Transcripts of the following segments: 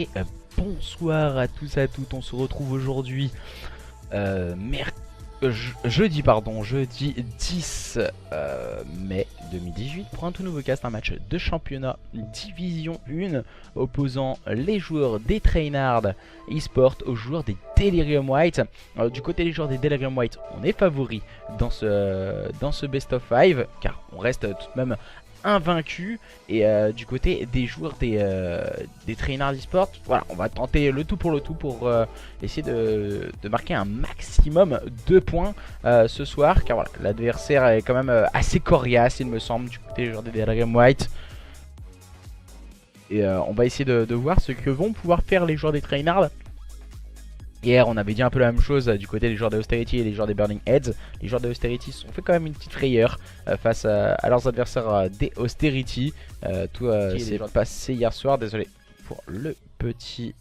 Et bonsoir à tous et à toutes, on se retrouve aujourd'hui jeudi 10 mai 2018 pour un tout nouveau cast, un match de championnat Division 1 opposant les joueurs des Trainard eSport aux joueurs des Delirium White. Du côté des joueurs des Delirium White, on est favori dans ce best of 5 car on reste tout de même invaincu, et du côté des joueurs des Trainard eSport, voilà, on va tenter le tout pour essayer de marquer un maximum de points ce soir, car voilà, l'adversaire est quand même assez coriace il me semble du côté des joueurs des Delirium White, et on va essayer de voir ce que vont pouvoir faire les joueurs des Trainard. Hier on avait dit un peu la même chose du côté des joueurs de Austerity et des joueurs des Burning Heads. Les joueurs de Austerity se sont fait quand même une petite frayeur face à leurs adversaires des Austerity. Tout s'est passé hier soir, désolé pour le petit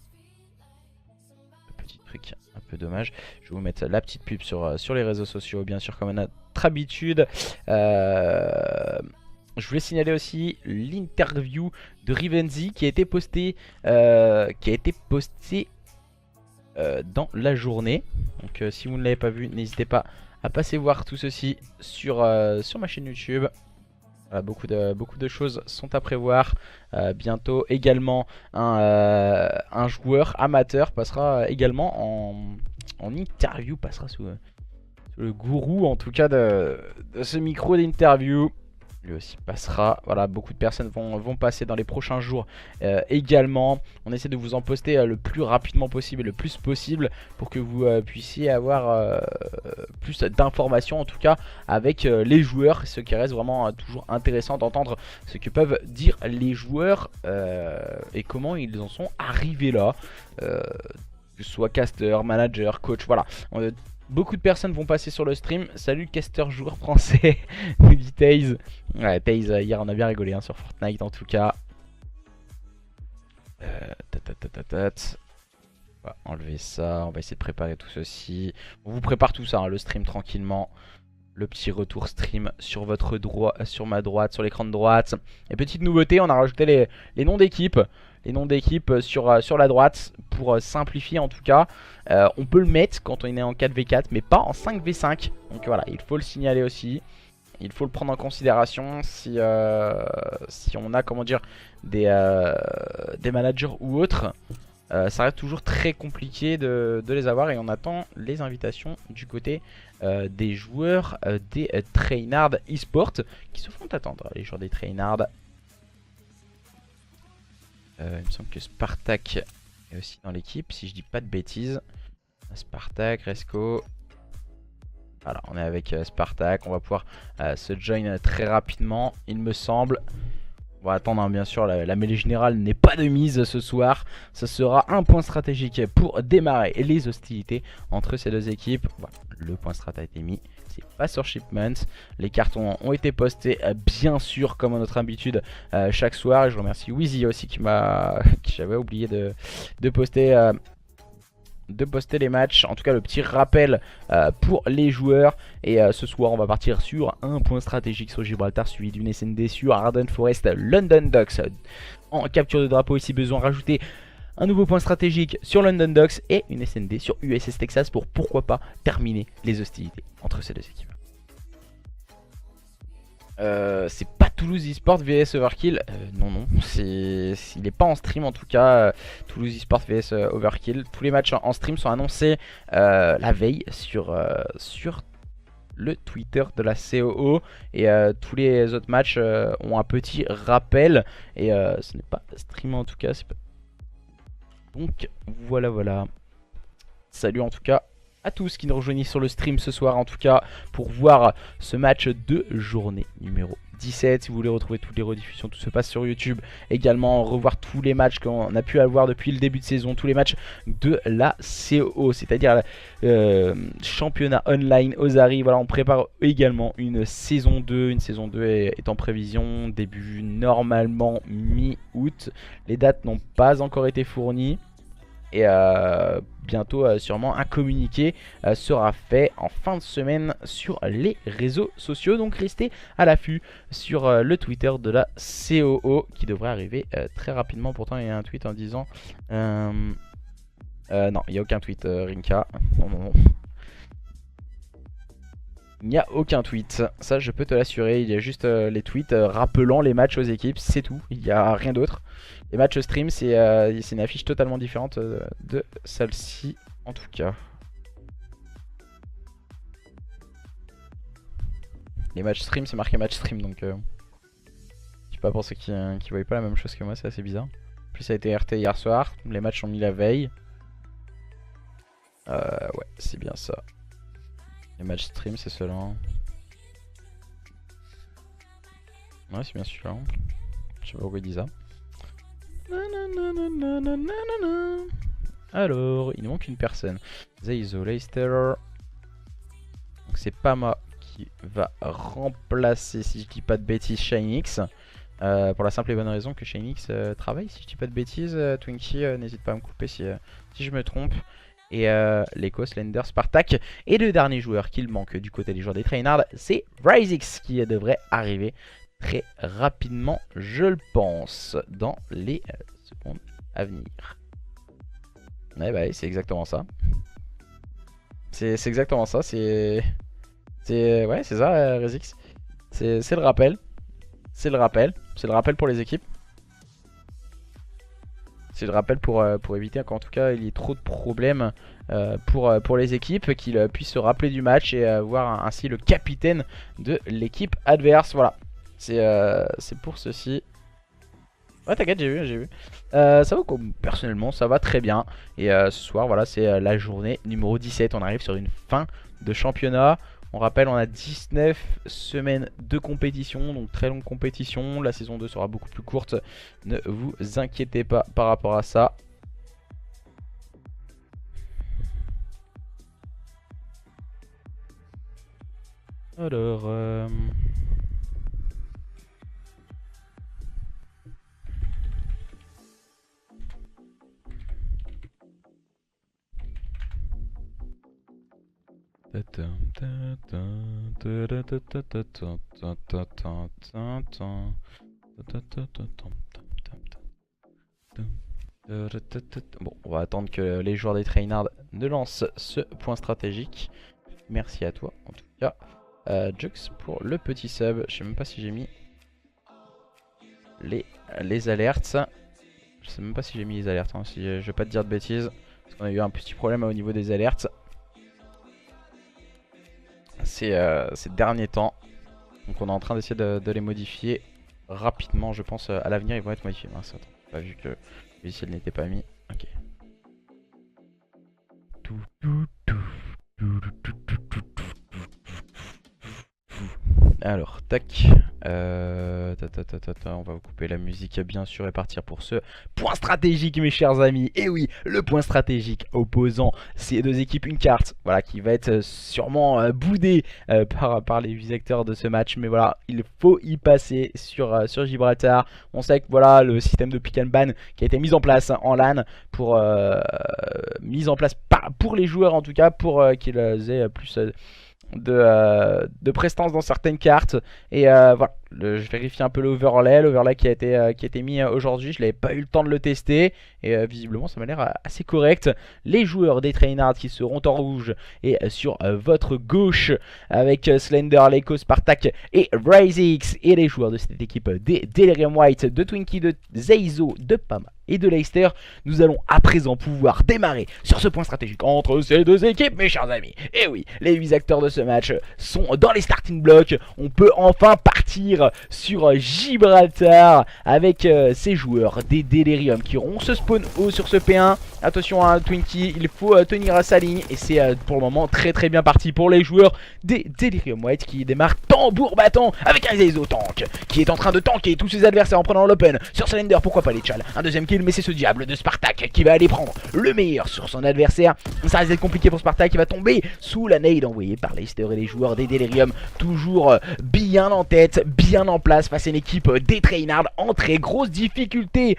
truc un peu dommage. Je vais vous mettre la petite pub sur les réseaux sociaux, bien sûr, comme à notre habitude. Je voulais signaler aussi l'interview de Rivenzi qui a été postée dans la journée. Donc si vous ne l'avez pas vu, n'hésitez pas à passer voir tout ceci sur ma chaîne YouTube. Voilà, beaucoup de choses sont à prévoir. Bientôt également un joueur amateur passera également en interview, passera sous le gourou en tout cas de ce micro d'interview. Lui aussi passera. Voilà, beaucoup de personnes vont passer dans les prochains jours également. On essaie de vous en poster le plus rapidement possible et le plus possible pour que vous puissiez avoir plus d'informations en tout cas avec les joueurs. Ce qui reste vraiment toujours intéressant d'entendre ce que peuvent dire les joueurs et comment ils en sont arrivés là. Que ce soit caster, manager, coach, voilà. Beaucoup de personnes vont passer sur le stream. Salut caster joueur français, nous dit Taze. Ouais, Taze, hier on a bien rigolé hein, sur Fortnite en tout cas. On va enlever ça, on va essayer de préparer tout ceci. On vous prépare tout ça, hein, le stream tranquillement. Le petit retour stream sur votre sur ma droite, sur l'écran de droite. Et petite nouveauté, on a rajouté les noms d'équipe. Les noms d'équipe sur la droite pour simplifier en tout cas. On peut le mettre quand on est en 4v4 mais pas en 5v5. Donc voilà, il faut le signaler aussi. Il faut le prendre en considération si on a, comment dire, des managers ou autres. Ça reste toujours très compliqué de les avoir et on attend les invitations du côté des joueurs des Trainard eSport qui se font attendre. Les joueurs des Trainard. Il me semble que Spartak est aussi dans l'équipe, si je dis pas de bêtises. Spartak, Resco. Voilà, on est avec Spartak. On va pouvoir se join très rapidement, il me semble. On va attendre, hein, bien sûr, la mêlée générale n'est pas de mise ce soir. Ce sera un point stratégique pour démarrer les hostilités entre ces deux équipes. Voilà, le point strat a été mis. C'est pas sur Shipment. Les cartons ont été postés, bien sûr, comme à notre habitude, chaque soir. Et je remercie Wheezy aussi qui j'avais oublié de poster. Les matchs, en tout cas le petit rappel pour les joueurs. Et ce soir on va partir sur un point stratégique sur Gibraltar suivi d'une SND sur Arden Forest London Docks. En capture de drapeau ici besoin de rajouter un nouveau point stratégique sur London Docks et une SND sur USS Texas pour pourquoi pas terminer les hostilités entre ces deux équipes. C'est pas Toulouse eSport vs Overkill, non, il est pas en stream en tout cas. Toulouse eSport vs Overkill, tous les matchs en stream sont annoncés la veille sur le Twitter de la COO, et tous les autres matchs ont un petit rappel, et ce n'est pas streamé en tout cas, donc voilà. Salut en tout cas à tous qui nous rejoignent sur le stream ce soir, en tout cas pour voir ce match de journée numéro 17. Si vous voulez retrouver toutes les rediffusions, tout se passe sur YouTube. Également revoir tous les matchs qu'on a pu avoir depuis le début de saison, tous les matchs de la COO, c'est-à-dire championnat online Ozari. Voilà, on prépare également une saison 2. Une saison 2 est en prévision, début normalement mi-août. Les dates n'ont pas encore été fournies. Et bientôt sûrement un communiqué sera fait en fin de semaine sur les réseaux sociaux. Donc restez à l'affût sur le Twitter de la COO qui devrait arriver très rapidement. Pourtant il y a un tweet en disant non, il n'y a aucun tweet Rinka. Non, non, non. Il n'y a aucun tweet, ça je peux te l'assurer. Il y a juste les tweets rappelant les matchs aux équipes, c'est tout. Il n'y a rien d'autre. Les matchs stream, c'est une affiche totalement différente de celle-ci, en tout cas. Les matchs stream, c'est marqué match stream, donc je sais pas pour ceux qui voyaient pas la même chose que moi, c'est assez bizarre. En plus ça a été RT hier soir, les matchs sont mis la veille. Ouais, c'est bien ça. Les matchs stream, c'est cela. Ouais, c'est bien celui-là. Je sais pas pourquoi il dit ça. Alors, il nous manque une personne. Zeizo, Leicester. Donc c'est pas moi qui va remplacer, si je dis pas de bêtises, Shinix. Pour la simple et bonne raison que Shinix travaille, si je dis pas de bêtises. Twinkie, n'hésite pas à me couper si je me trompe. Et l'Eco, Slender, Spartak. Et le dernier joueur qu'il manque du côté des joueurs des Trainards, c'est Rysix qui devrait arriver très rapidement, je le pense, dans les secondes à venir. Ouais, bah, c'est exactement ça. C'est exactement ça. Ouais, c'est ça, Rysix. C'est le rappel. C'est le rappel. C'est le rappel pour les équipes. C'est le rappel pour éviter qu'en tout cas il y ait trop de problèmes pour les équipes, qu'ils puissent se rappeler du match et voir ainsi le capitaine de l'équipe adverse. Voilà, c'est pour ceci. Ouais, t'inquiète, j'ai vu. Ça va quoi, personnellement, ça va très bien. Et ce soir, voilà, c'est la journée numéro 17. On arrive sur une fin de championnat. On rappelle, on a 19 semaines de compétition, donc très longue compétition. La saison 2 sera beaucoup plus courte, ne vous inquiétez pas par rapport à ça. Alors... Bon, on va attendre que les joueurs des Trainards ne lancent ce point stratégique. Merci à toi en tout cas. Jux pour le petit sub. Je sais même pas si j'ai mis les alertes. Je sais même pas si j'ai mis les alertes, hein, si je vais pas te dire de bêtises. Parce qu'on a eu un petit problème au niveau des alertes ces derniers temps. Donc on est en train d'essayer de les modifier rapidement. Je pense à l'avenir ils vont être modifiés. Mince, attends, pas vu que le logiciel n'était pas mis. Ok. Alors, tac. On va vous couper la musique bien sûr et partir pour ce point stratégique, mes chers amis. Et oui, le point stratégique opposant ces deux équipes, une carte, voilà, qui va être sûrement boudée par les 8 acteurs de ce match. Mais voilà, il faut y passer sur Gibraltar. On sait que voilà, le système de pick and ban qui a été mis en place en LAN pour pour les joueurs en tout cas, pour qu'ils aient plus de prestance dans certaines cartes. Et voilà, je vérifie un peu l'overlay qui a été mis aujourd'hui. Je n'avais pas eu le temps de le tester et visiblement ça m'a l'air assez correct. Les joueurs des Trainards qui seront en rouge et sur votre gauche avec Slender, Leko, Spartak et Rysix, et les joueurs de cette équipe des Delirium White, de Twinkie, de Zeizo, de Pama et de Leicester. Nous allons à présent pouvoir démarrer sur ce point stratégique entre ces deux équipes, mes chers amis. Et oui, les 8 acteurs de ce match sont dans les starting blocks. On peut enfin partir sur Gibraltar avec ces joueurs des Delirium qui auront ce spawn haut sur ce P1. Attention à Twinkie, il faut tenir à sa ligne. Et c'est pour le moment très bien parti pour les joueurs des Delirium White qui démarrent tambour battant avec un Zeizo tank qui est en train de tanker tous ses adversaires en prenant l'open sur Slender. Pourquoi pas les Chal. Un deuxième kill, mais c'est ce diable de Spartak qui va aller prendre le meilleur sur son adversaire. Ça risque d'être compliqué pour Spartak qui va tomber sous la nade envoyée par Leicester et les joueurs des Delirium. Toujours bien en tête, bien en place face à une équipe des Trainards en très grosse difficulté.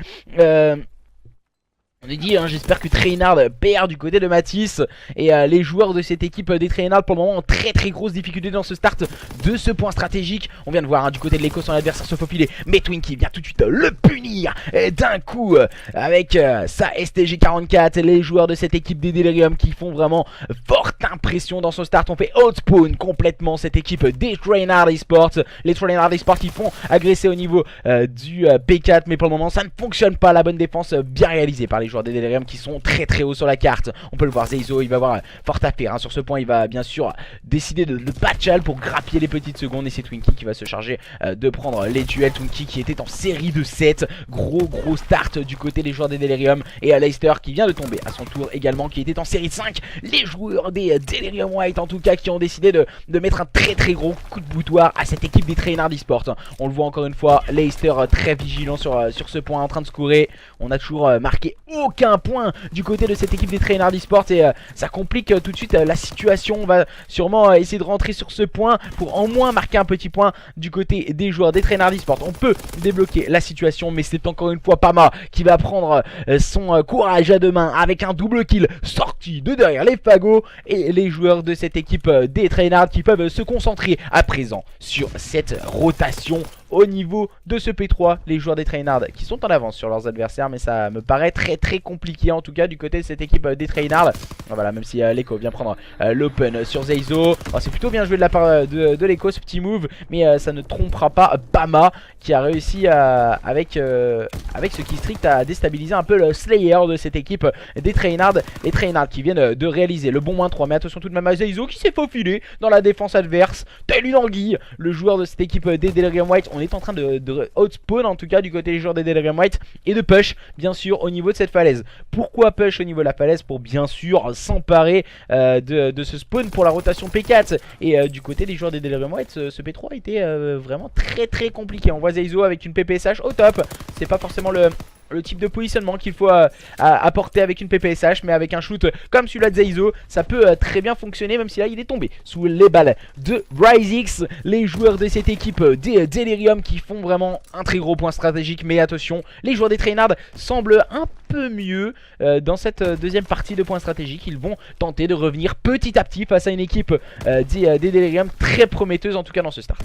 On est dit, hein, j'espère que Trainard perd du côté de Matisse. Et les joueurs de cette équipe des Trainard pour le moment ont très grosse difficulté dans ce start de ce point stratégique. On vient de voir, hein, du côté de l'écho son adversaire se faufiler, mais Twinkie vient tout de suite le punir d'un coup avec sa STG44. Les joueurs de cette équipe des Delirium qui font vraiment forte impression dans ce start. On fait outspawn complètement cette équipe des Trainard Esports. Les Trainard Esports qui font agresser au niveau du P4, mais pour le moment ça ne fonctionne pas. La bonne défense bien réalisée par les joueurs des Delirium qui sont très haut sur la carte. On peut le voir, Zeizo il va avoir fort à faire, hein. Sur ce point il va bien sûr décider de patchal pour grappiller les petites secondes. Et c'est Twinkie qui va se charger de prendre les duels. Twinkie qui était en série de 7. Gros start du côté des joueurs des Delirium. Et Leicester qui vient de tomber à son tour également, qui était en série de 5. Les joueurs des Delirium White en tout cas qui ont décidé de mettre un très gros coup de boutoir à cette équipe des Trainard Esports. On le voit encore une fois, Leicester très vigilant sur ce point, en train de scorer. On a toujours marqué aucun point du côté de cette équipe des Trainard Esports. Et ça complique tout de suite la situation. On va sûrement essayer de rentrer sur ce point pour en moins marquer un petit point du côté des joueurs des Trainard Esports. On peut débloquer la situation, mais c'est encore une fois Pama qui va prendre son courage à deux mains avec un double kill sorti de derrière les fagots. Et les joueurs de cette équipe des Trainard qui peuvent se concentrer à présent sur cette rotation au niveau de ce P3. Les joueurs des Trainard qui sont en avance sur leurs adversaires, mais ça me paraît très compliqué en tout cas du côté de cette équipe des Trainard. Voilà, même si l'Echo vient prendre l'open sur Zeizo. C'est plutôt bien joué de la part de l'Echo ce petit move, mais ça ne trompera pas Pama qui a réussi avec ce killstreak à déstabiliser un peu le Slayer de cette équipe des Trainard. Les Trainard qui viennent de réaliser le bon -3, mais attention tout de même à Zeizo qui s'est faufilé dans la défense adverse tel une anguille. Le joueur de cette équipe des Delirium White, on est en train de outspawn en tout cas du côté des joueurs des Delirium White, et de push bien sûr au niveau de cette falaise. Pourquoi push au niveau de la falaise? Pour bien sûr s'emparer de ce spawn pour la rotation P4. Et du côté des joueurs des Delirium White, ce P3 était vraiment très compliqué. On voit Zeizo avec une PPSH au top. C'est pas forcément le type de positionnement qu'il faut apporter avec une PPSH, mais avec un shoot comme celui-là de Zeizo, ça peut très bien fonctionner, même si là il est tombé sous les balles de RiseX. Les joueurs de cette équipe des Delirium qui font vraiment un très gros point stratégique, mais attention, les joueurs des Trainard semblent un peu mieux dans cette deuxième partie de points stratégiques. Ils vont tenter de revenir petit à petit face à une équipe des Delirium très prometteuse en tout cas dans ce start.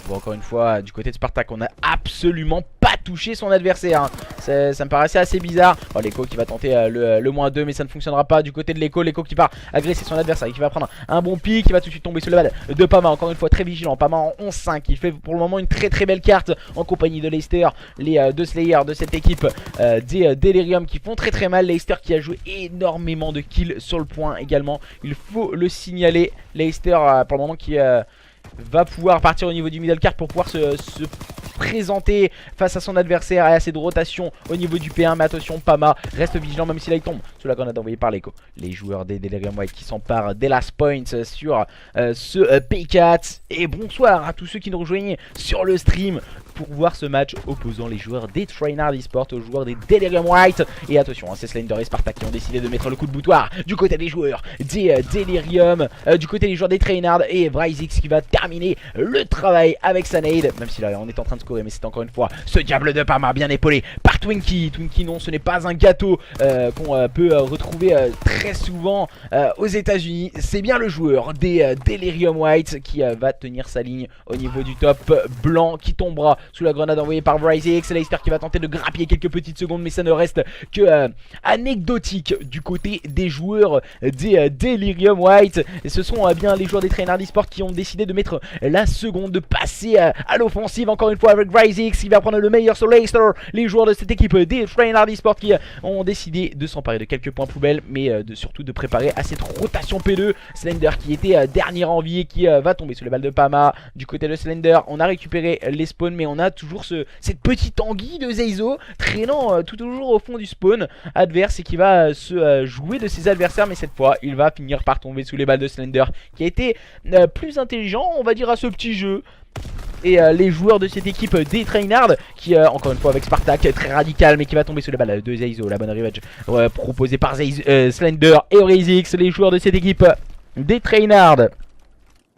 Bon, encore une fois, du côté de Spartak, on n'a absolument pas touché son adversaire, hein. Ça me paraissait assez bizarre. Oh, l'Echo qui va tenter le -2, mais ça ne fonctionnera pas du côté de l'Echo. L'Echo qui va agresser son adversaire et qui va prendre un bon pic, qui va tout de suite tomber sur le balle de Pama. Encore une fois, très vigilant. Pama en 11-5. Il fait pour le moment une très belle carte en compagnie de Leicester. Les deux Slayers de cette équipe des Delirium qui font très mal. Leicester qui a joué énormément de kills sur le point également. Il faut le signaler. Leicester pour le moment qui va pouvoir partir au niveau du middle card pour pouvoir se présenter face à son adversaire et à cette rotation au niveau du P1. Mais attention, Pama reste vigilant même si là il tombe sous la grenade envoyée par l'Echo. Les joueurs des Delirium White qui s'emparent des last points sur ce P4. Et bonsoir à tous ceux qui nous rejoignent sur le stream pour voir ce match opposant les joueurs des Trainard Esports aux joueurs des Delirium White. Et attention, hein, c'est Slender et Spartak qui ont décidé de mettre le coup de boutoir du côté des joueurs des Delirium, du côté des joueurs des Trainard, et Vrysix qui va terminer le travail avec sa nade, même si là on est en train de scorer, mais c'est encore une fois ce diable de Pama bien épaulé par Twinkie. Twinkie, non, ce n'est pas un gâteau qu'on peut retrouver très souvent aux États-Unis. C'est bien le joueur des Delirium White qui va tenir sa ligne au niveau du top blanc, qui tombera sous la grenade envoyée par RiseX. Leicester qui va tenter de grappiller quelques petites secondes, mais ça ne reste que anecdotique du côté des joueurs des Delirium White. Et ce sont bien les joueurs des Trainard Esports qui ont décidé de mettre la seconde, de passer à l'offensive encore une fois avec RiseX qui va prendre le meilleur sur Leicester. Les joueurs de cette équipe des Trainard Esports qui ont décidé de s'emparer de quelques points poubelles, mais surtout de préparer à cette rotation P2. Slender qui était dernier en vie et qui va tomber sous les balles de Pama. Du côté de Slender, on a récupéré les spawns, mais on a toujours cette petite anguille de Zeizo traînant toujours au fond du spawn adverse et qui va se jouer de ses adversaires, mais cette fois il va finir par tomber sous les balles de Slender qui a été plus intelligent on va dire à ce petit jeu. Et les joueurs de cette équipe des Trainard qui encore une fois avec Spartak très radical, mais qui va tomber sous les balles de Zeizo. La bonne revenge proposée par Slender et RiseX. Les joueurs de cette équipe des Trainard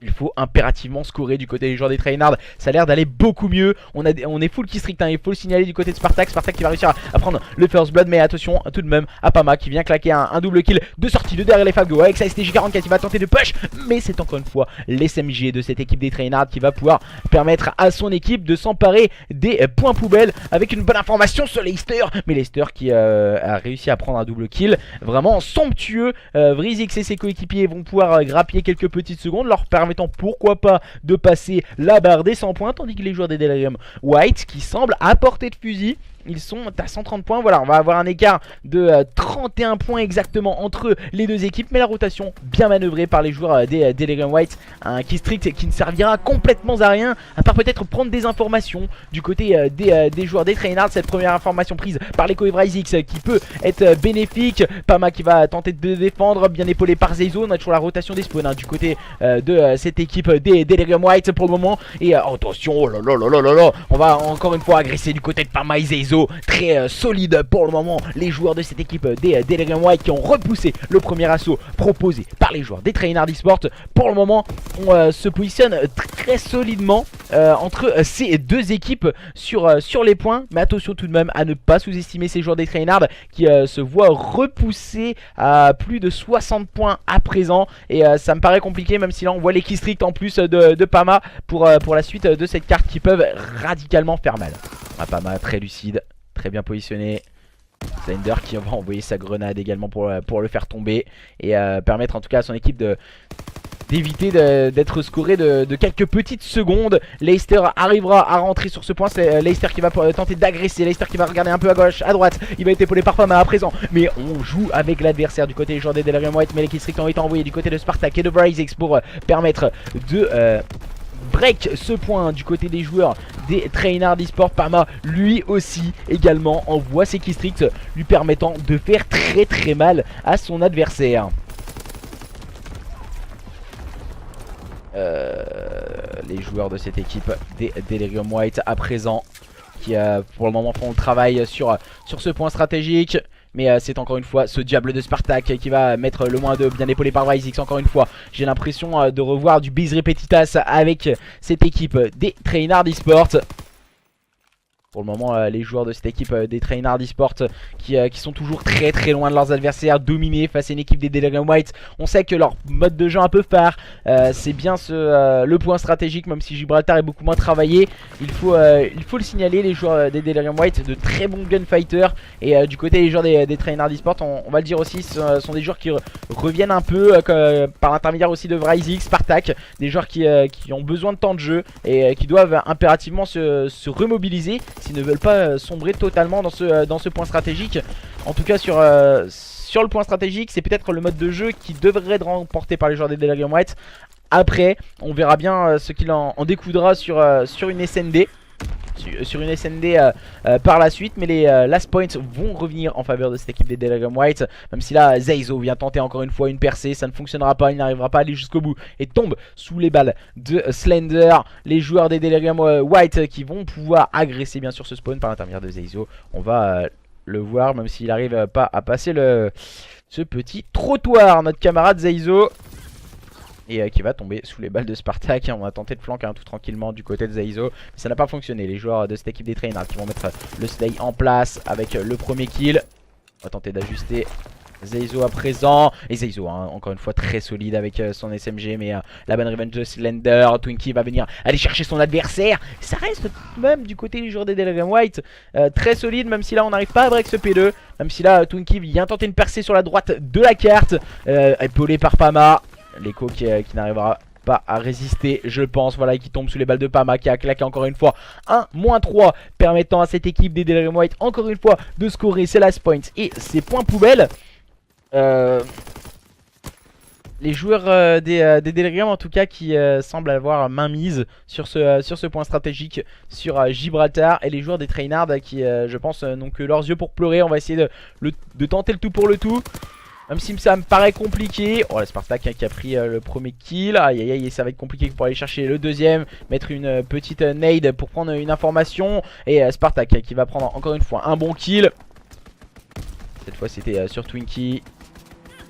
Il faut impérativement scorer du côté des joueurs des Trainards. Ça a l'air d'aller beaucoup mieux. On est full kill strict, hein. Il faut le signaler du côté de Spartak. Spartak qui va réussir à prendre le first blood. Mais attention tout de même à Pama qui vient claquer un double kill de sortie de derrière les Fabgo avec sa STG44 qui va tenter de push. Mais c'est encore une fois l'SMG de cette équipe des Trainards qui va pouvoir permettre à son équipe de s'emparer des points poubelles avec une bonne information sur Leicester. Mais Leicester qui a réussi à prendre un double kill vraiment somptueux. Vrizix et ses coéquipiers vont pouvoir grappiller quelques petites secondes, leur permettant pourquoi pas de passer la barre des 100 points, tandis que les joueurs des Delirium White qui semblent à portée de fusil, ils sont à 130 points. Voilà, on va avoir un écart de 31 points exactement entre les deux équipes. Mais la rotation bien manœuvrée par les joueurs des Delirium White. Un key strict qui ne servira complètement à rien, à part peut-être prendre des informations du côté des joueurs des Trainards. Cette première information prise par les Vrizix qui peut être bénéfique. Pama qui va tenter de défendre, bien épaulé par Zeizo. On a toujours la rotation des spawns, hein, du côté de cette équipe des Delirium White pour le moment. Et attention, oh là là là là là, on va encore une fois agresser du côté de Pama et Zeizo. Très solide pour le moment, les joueurs de cette équipe des Delirium White qui ont repoussé le premier assaut proposé par les joueurs des Trainards eSport. Pour le moment on se positionne très solidement entre ces deux équipes sur les points. Mais attention tout de même à ne pas sous-estimer ces joueurs des Trainards qui se voient repousser à plus de 60 points à présent. Et ça me paraît compliqué, même si là on voit les key strict en plus de Pama pour la suite de cette carte qui peuvent radicalement faire mal. Pama très lucide, très bien positionné. Slender qui va envoyer sa grenade également pour le faire tomber et permettre en tout cas à son équipe d'éviter d'être scoré de quelques petites secondes. Leicester arrivera à rentrer sur ce point. C'est Leicester qui va tenter d'agresser. Leicester qui va regarder un peu à gauche, à droite. Il va être épaulé par Pama à présent. Mais on joue avec l'adversaire du côté des joueurs des Delirium White. Mais les key strict ont été envoyés du côté de Spartak et de Vrizix pour permettre de break ce point du côté des joueurs des Trainards eSport. Pama lui aussi également envoie ses key strict, lui permettant de faire très mal à son adversaire. Les joueurs de cette équipe des Delirium White à présent qui pour le moment font le travail sur ce point stratégique. Mais c'est encore une fois ce diable de Spartak qui va mettre le moins de, bien épaulé par Vrizix. Encore une fois, j'ai l'impression de revoir du bis repetitas avec cette équipe des Trainards eSport. Pour le moment, les joueurs de cette équipe des Trainards eSport qui sont toujours très loin de leurs adversaires, dominés face à une équipe des Delirium White. On sait que leur mode de jeu un peu phare, c'est bien le point stratégique, même si Gibraltar est beaucoup moins travaillé. Il faut le signaler, les joueurs des Delirium White, de très bons gunfighters. Et du côté des joueurs des Trainards eSport, on va le dire aussi, ce sont des joueurs qui reviennent un peu par l'intermédiaire aussi de Vrizix, Spartak. Des joueurs qui ont besoin de temps de jeu et qui doivent impérativement se remobiliser s'ils ne veulent pas sombrer totalement dans ce point stratégique. En tout cas sur le point stratégique, c'est peut-être le mode de jeu qui devrait être remporté par les joueurs des Delirium White. Après on verra bien ce qu'il en découdra sur une SND. Sur une SND par la suite. Mais les last points vont revenir en faveur de cette équipe des Delirium White. Même si là Zeizo vient tenter encore une fois une percée, ça ne fonctionnera pas, il n'arrivera pas à aller jusqu'au bout et tombe sous les balles de Slender. Les joueurs des Delirium White qui vont pouvoir agresser bien sûr ce spawn par l'intermédiaire de Zeizo. On va le voir, même s'il n'arrive pas à passer ce petit trottoir, notre camarade Zeizo. Et qui va tomber sous les balles de Spartak. On va tenter de flanquer tout tranquillement du côté de Zeizo, mais ça n'a pas fonctionné. Les joueurs de cette équipe des Trainards qui vont mettre le slay en place avec le premier kill. On va tenter d'ajuster Zeizo à présent. Et Zeizo hein, encore une fois très solide avec son SMG. Mais la bonne revenge de Slender. Twinkie va venir aller chercher son adversaire. Ça reste tout de même du côté du joueur des Delirium White très solide, même si là on n'arrive pas à break ce P2. Même si là Twinkie vient tenter une percée sur la droite de la carte, épaulé par Pama. L'écho qui n'arrivera pas à résister, je pense. Voilà, qui tombe sous les balles de Pama, qui a claqué encore une fois un -3, permettant à cette équipe des Delirium White encore une fois de scorer ses last points et ses points poubelles. Les joueurs des Delirium en tout cas qui semblent avoir main mise sur ce point stratégique sur Gibraltar. Et les joueurs des Trainards qui je pense n'ont que leurs yeux pour pleurer. On va essayer de tenter le tout pour le tout, même si ça me paraît compliqué. Oh, la Spartak qui a pris le premier kill. Aïe aïe aïe, ça va être compliqué pour aller chercher le deuxième. Mettre une petite nade pour prendre une information. Et Spartak qui va prendre encore une fois un bon kill. Cette fois c'était sur Twinkie.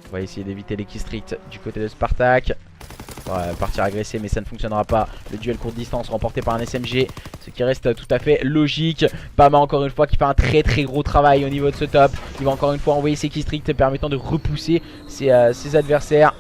On va essayer d'éviter les key strict du côté de Spartak. partir agresser, mais ça ne fonctionnera pas. Le duel courte distance remporté par un SMG, ce qui reste tout à fait logique. Pama encore une fois qui fait un très gros travail au niveau de ce top. Il va encore une fois envoyer ses keystricts permettant de repousser ses adversaires.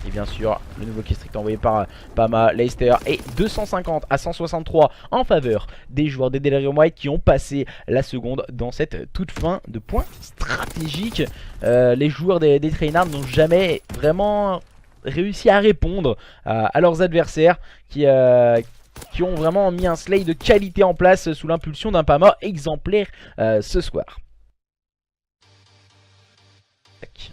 Et bien sûr, le nouveau keystrict envoyé par Pama, Leicester. Et 250 à 163 en faveur des joueurs des Delirium White qui ont passé la seconde dans cette toute fin de point stratégique. Les joueurs des Trainards n'ont jamais vraiment réussi à répondre à leurs adversaires qui ont vraiment mis un slay de qualité en place sous l'impulsion d'un Pama exemplaire ce soir. Tac.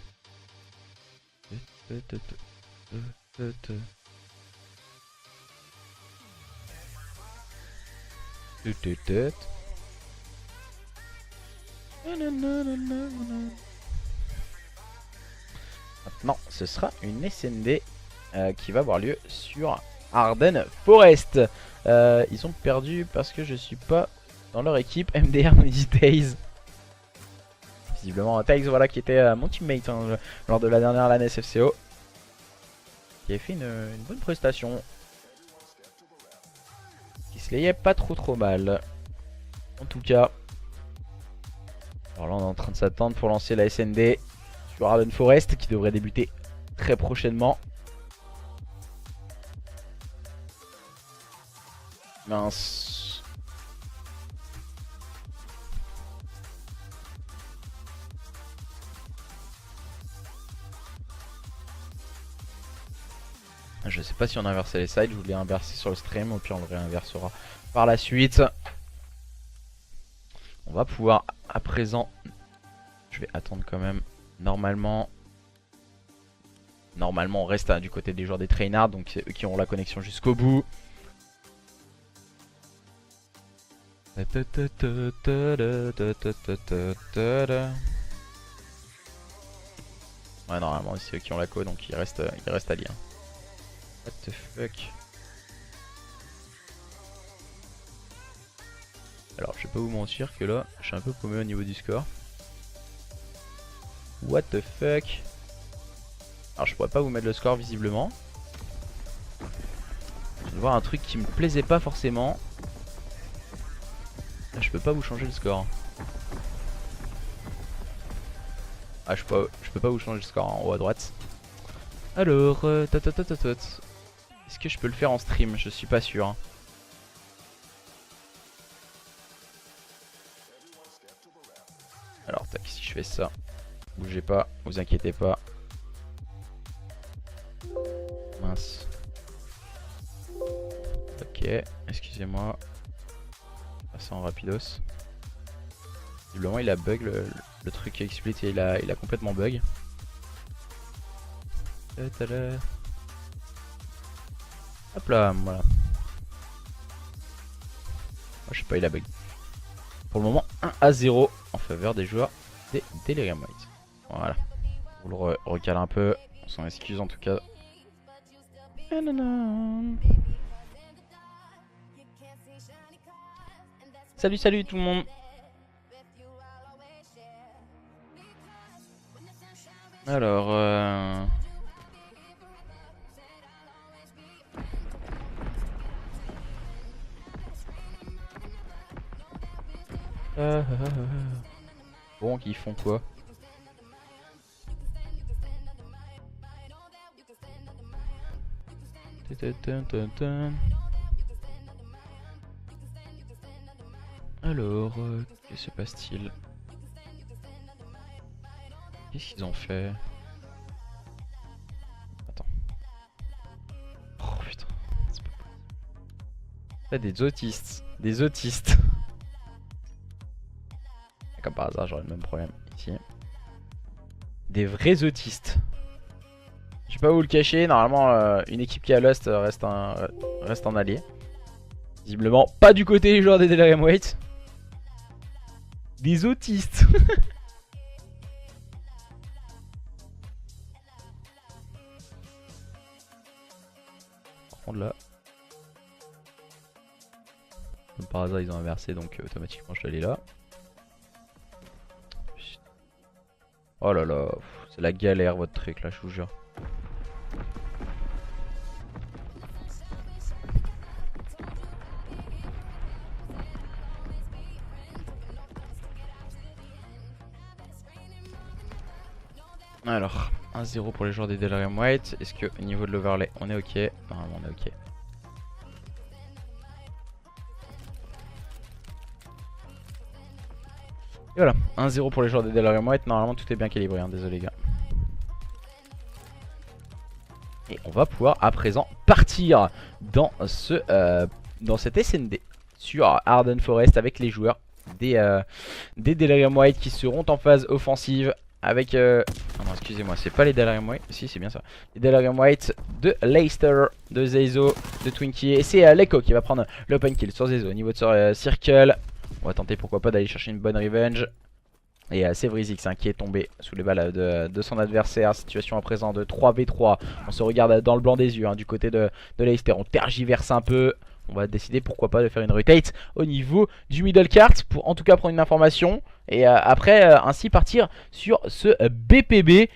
Maintenant, ce sera une SND qui va avoir lieu sur Arden Forest. Ils ont perdu parce que je suis pas dans leur équipe. MDR nous dit Taze. Visiblement Taze, voilà, qui était mon teammate hein, lors de la dernière LAN SFCO. Qui a fait une bonne prestation. Qui se layait pas trop mal. En tout cas. Alors là on est en train de s'attendre pour lancer la SND sur Arden Forest qui devrait débuter très prochainement. Mince. Je sais pas si on a inversé les sides, je voulais inverser sur le stream, au pire on le réinversera par la suite. On va pouvoir à présent, je vais attendre quand même, normalement on reste du côté des joueurs des Trainards, donc c'est eux qui auront la connexion jusqu'au bout. Ouais, normalement c'est eux qui ont la co, donc il reste alliés. What the fuck. Alors je vais pas vous mentir que là je suis un peu paumé au niveau du score. What the fuck. Alors je pourrais pas vous mettre le score visiblement. Je viens de voir un truc qui me plaisait pas forcément. Là, je peux pas vous changer le score. Ah je peux pas vous changer le score en haut à droite. Alors est-ce que je peux le faire en stream? Je suis pas sûr. Alors tac, si je fais ça, bougez pas, vous inquiétez pas. Mince. Ok, excusez-moi. Passer en rapidos. Visiblement il a bug le truc explit et il a complètement bug. Hop là, voilà. Oh, je sais pas, il a bug. Pour le moment, 1-0 en faveur des joueurs des Delirium White. Voilà. On le recale un peu. On s'en excuse en tout cas. Salut tout le monde. Alors bon, ils font quoi? Alors, que se passe-t-il? Qu'est-ce qu'ils ont fait? Attends. Oh putain, c'est pas possible. Ah, des autistes. Des autistes. Comme par hasard, j'aurais le même problème ici. Des vrais autistes. Je sais pas où le cacher. Normalement, une équipe qui a Lost reste en allié. Visiblement, pas du côté des joueurs des Delirium White. Des autistes. Par contre là, comme par hasard ils ont inversé, donc automatiquement je suis allé là. Oh là là, c'est la galère votre truc là, je vous jure. Alors, 1-0 pour les joueurs des Delirium White. Est-ce que au niveau de l'overlay, on est ok? Normalement, on est ok. Et voilà, 1-0 pour les joueurs des Delirium White. Normalement, tout est bien calibré, hein. Désolé, les gars. Et on va pouvoir à présent partir dans cette SND sur Arden Forest avec les joueurs des Delirium White qui seront en phase offensive avec... non, excusez-moi, c'est pas les Delirium White, si c'est bien ça. Les Delirium White de Leicester, de Zeizo, de Twinkie. Et c'est Leko qui va prendre l'open kill sur Zeizo au niveau de son circle. On va tenter pourquoi pas d'aller chercher une bonne revenge. Et c'est Vrizix qui est tombé sous les balles de son adversaire. Situation à présent de 3v3. On se regarde dans le blanc des yeux, hein, du côté de Leicester. On tergiverse un peu. On va décider pourquoi pas de faire une rotate au niveau du middle cart pour en tout cas prendre une information. Et après ainsi partir sur ce BPB.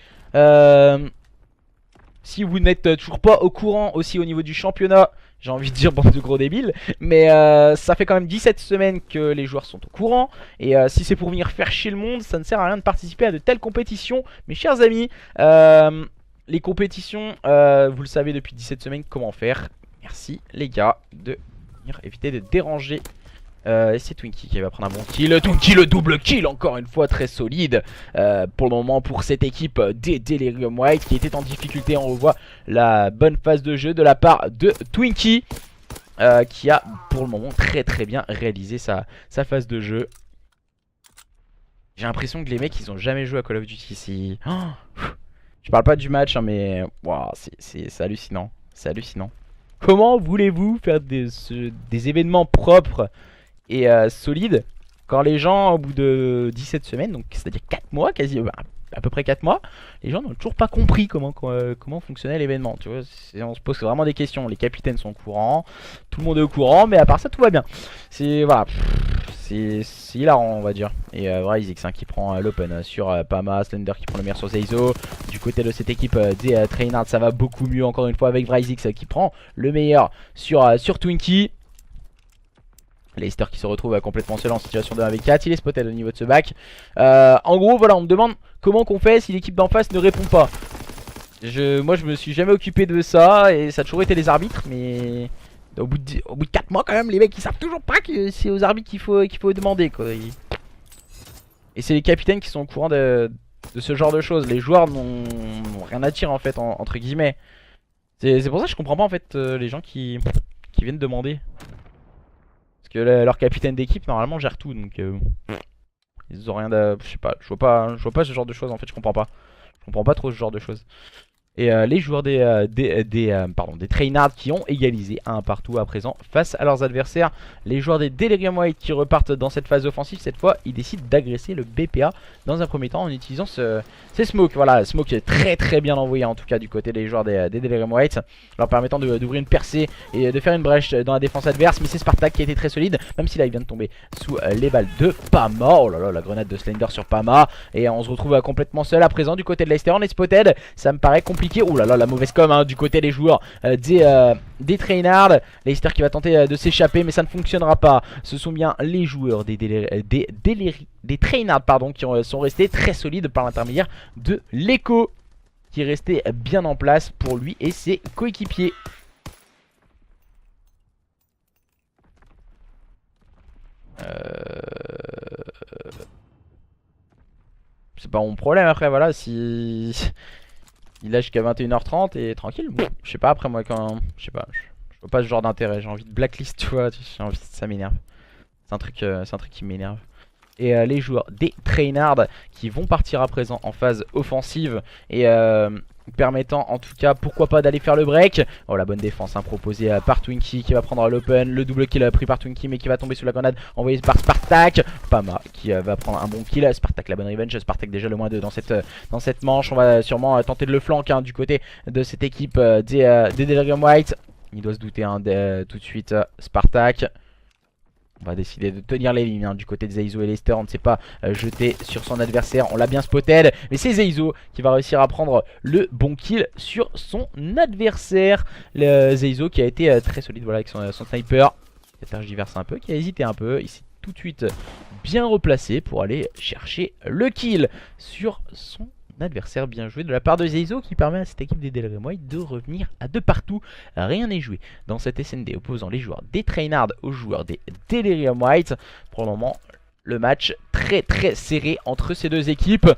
Si vous n'êtes toujours pas au courant aussi au niveau du championnat, j'ai envie de dire bande de gros débiles, mais ça fait quand même 17 semaines que les joueurs sont au courant. Et si c'est pour venir faire chier le monde, ça ne sert à rien de participer à de telles compétitions. Mes chers amis, les compétitions, vous le savez depuis 17 semaines comment faire. Merci les gars de venir éviter de déranger. Et c'est Twinkie qui va prendre un bon kill. Twinkie le double kill encore une fois très solide pour le moment pour cette équipe des Delirium White qui était en difficulté. On revoit la bonne phase de jeu de la part de Twinkie qui a pour le moment très bien réalisé sa phase de jeu. J'ai l'impression que les mecs ils ont jamais joué à Call of Duty ici. Oh, je parle pas du match hein, mais wow, c'est hallucinant. C'est hallucinant. Comment voulez-vous faire des événements propres et solides quand les gens au bout de 17 semaines, donc c'est à dire 4 mois quasi, à peu près 4 mois, les gens n'ont toujours pas compris comment fonctionnait l'événement, tu vois. On se pose vraiment des questions. Les capitaines sont au courant, tout le monde est au courant, mais à part ça tout va bien. C'est voilà, c'est hilarant on va dire. Et Vrizix qui prend l'open sur Pama, Slender qui prend le meilleur sur Zeizo. Du côté de cette équipe des Trainards ça va beaucoup mieux encore une fois avec Vrizix qui prend le meilleur sur Twinkie. Leicester qui se retrouve complètement seul en situation de 1v4. Il est spotted au niveau de ce bac. En gros voilà, on me demande comment qu'on fait si l'équipe d'en face ne répond pas. Moi je me suis jamais occupé de ça et ça a toujours été les arbitres. Mais au bout de 4 mois quand même les mecs ils savent toujours pas que c'est aux arbitres qu'il faut demander quoi. Et c'est les capitaines qui sont au courant de ce genre de choses. Les joueurs n'ont rien à dire en fait entre guillemets. C'est pour ça que je comprends pas en fait les gens qui viennent demander. Parce que leur capitaine d'équipe normalement gère tout donc ils ont rien de... Je sais pas, je vois pas ce genre de choses en fait, je comprends pas. Je comprends pas trop ce genre de choses. Et les joueurs des Trainards qui ont égalisé un partout à présent face à leurs adversaires. Les joueurs des Delirium White qui repartent dans cette phase offensive. Cette fois ils décident d'agresser le BPA dans un premier temps en utilisant ces smokes. Voilà, smoke est très bien envoyé en tout cas du côté des joueurs des Delirium White, leur permettant d'ouvrir une percée et de faire une brèche dans la défense adverse. Mais c'est Spartak qui a été très solide, même si là il vient de tomber sous les balles de Pama. Oh là là, la grenade de Slender sur Pama. Et on se retrouve complètement seul à présent du côté de Leicester. On est spotted, ça me paraît compliqué. Oh là là, la mauvaise com hein, du côté des joueurs des Trainards. Leicester qui va tenter de s'échapper, mais ça ne fonctionnera pas. Ce sont bien les joueurs des Trainards pardon, qui sont restés très solides par l'intermédiaire de Leko, qui est resté bien en place pour lui et ses coéquipiers. C'est pas mon problème après, voilà, si... Il lâche jusqu'à 21h30 et tranquille. Bon, je sais pas, après moi quand... Je sais pas, je vois pas ce genre d'intérêt. J'ai envie de blacklist, tu vois, ça m'énerve. C'est un truc qui m'énerve. Et les joueurs des Trainards qui vont partir à présent en phase offensive. Et permettant en tout cas, pourquoi pas, d'aller faire le break. Oh la bonne défense hein, proposée par Twinkie qui va prendre l'open. Le double kill pris par Twinkie mais qui va tomber sous la grenade envoyé par Spartak. Pama qui va prendre un bon kill. Spartak la bonne revenge. Spartak déjà le moins 2 dans cette manche. On va sûrement tenter de le flank hein, du côté de cette équipe des Delirium White. Il doit se douter hein, tout de suite Spartak. On va décider de tenir les lignes hein, du côté de Zeizo et Leicester. On ne s'est pas jeté sur son adversaire. On l'a bien spotted. Mais c'est Zeizo qui va réussir à prendre le bon kill sur son adversaire. Zeizo qui a été très solide voilà, avec son sniper. Qui a tergiversé un peu, qui a hésité un peu. Il s'est tout de suite bien replacé pour aller chercher le kill sur son adversaire. Bien joué de la part de Zeizo qui permet à cette équipe des Delirium White de revenir à 2 partout. Rien n'est joué dans cette SND opposant les joueurs des Trainard aux joueurs des Delirium White. Pour le moment, le match très serré entre ces deux équipes.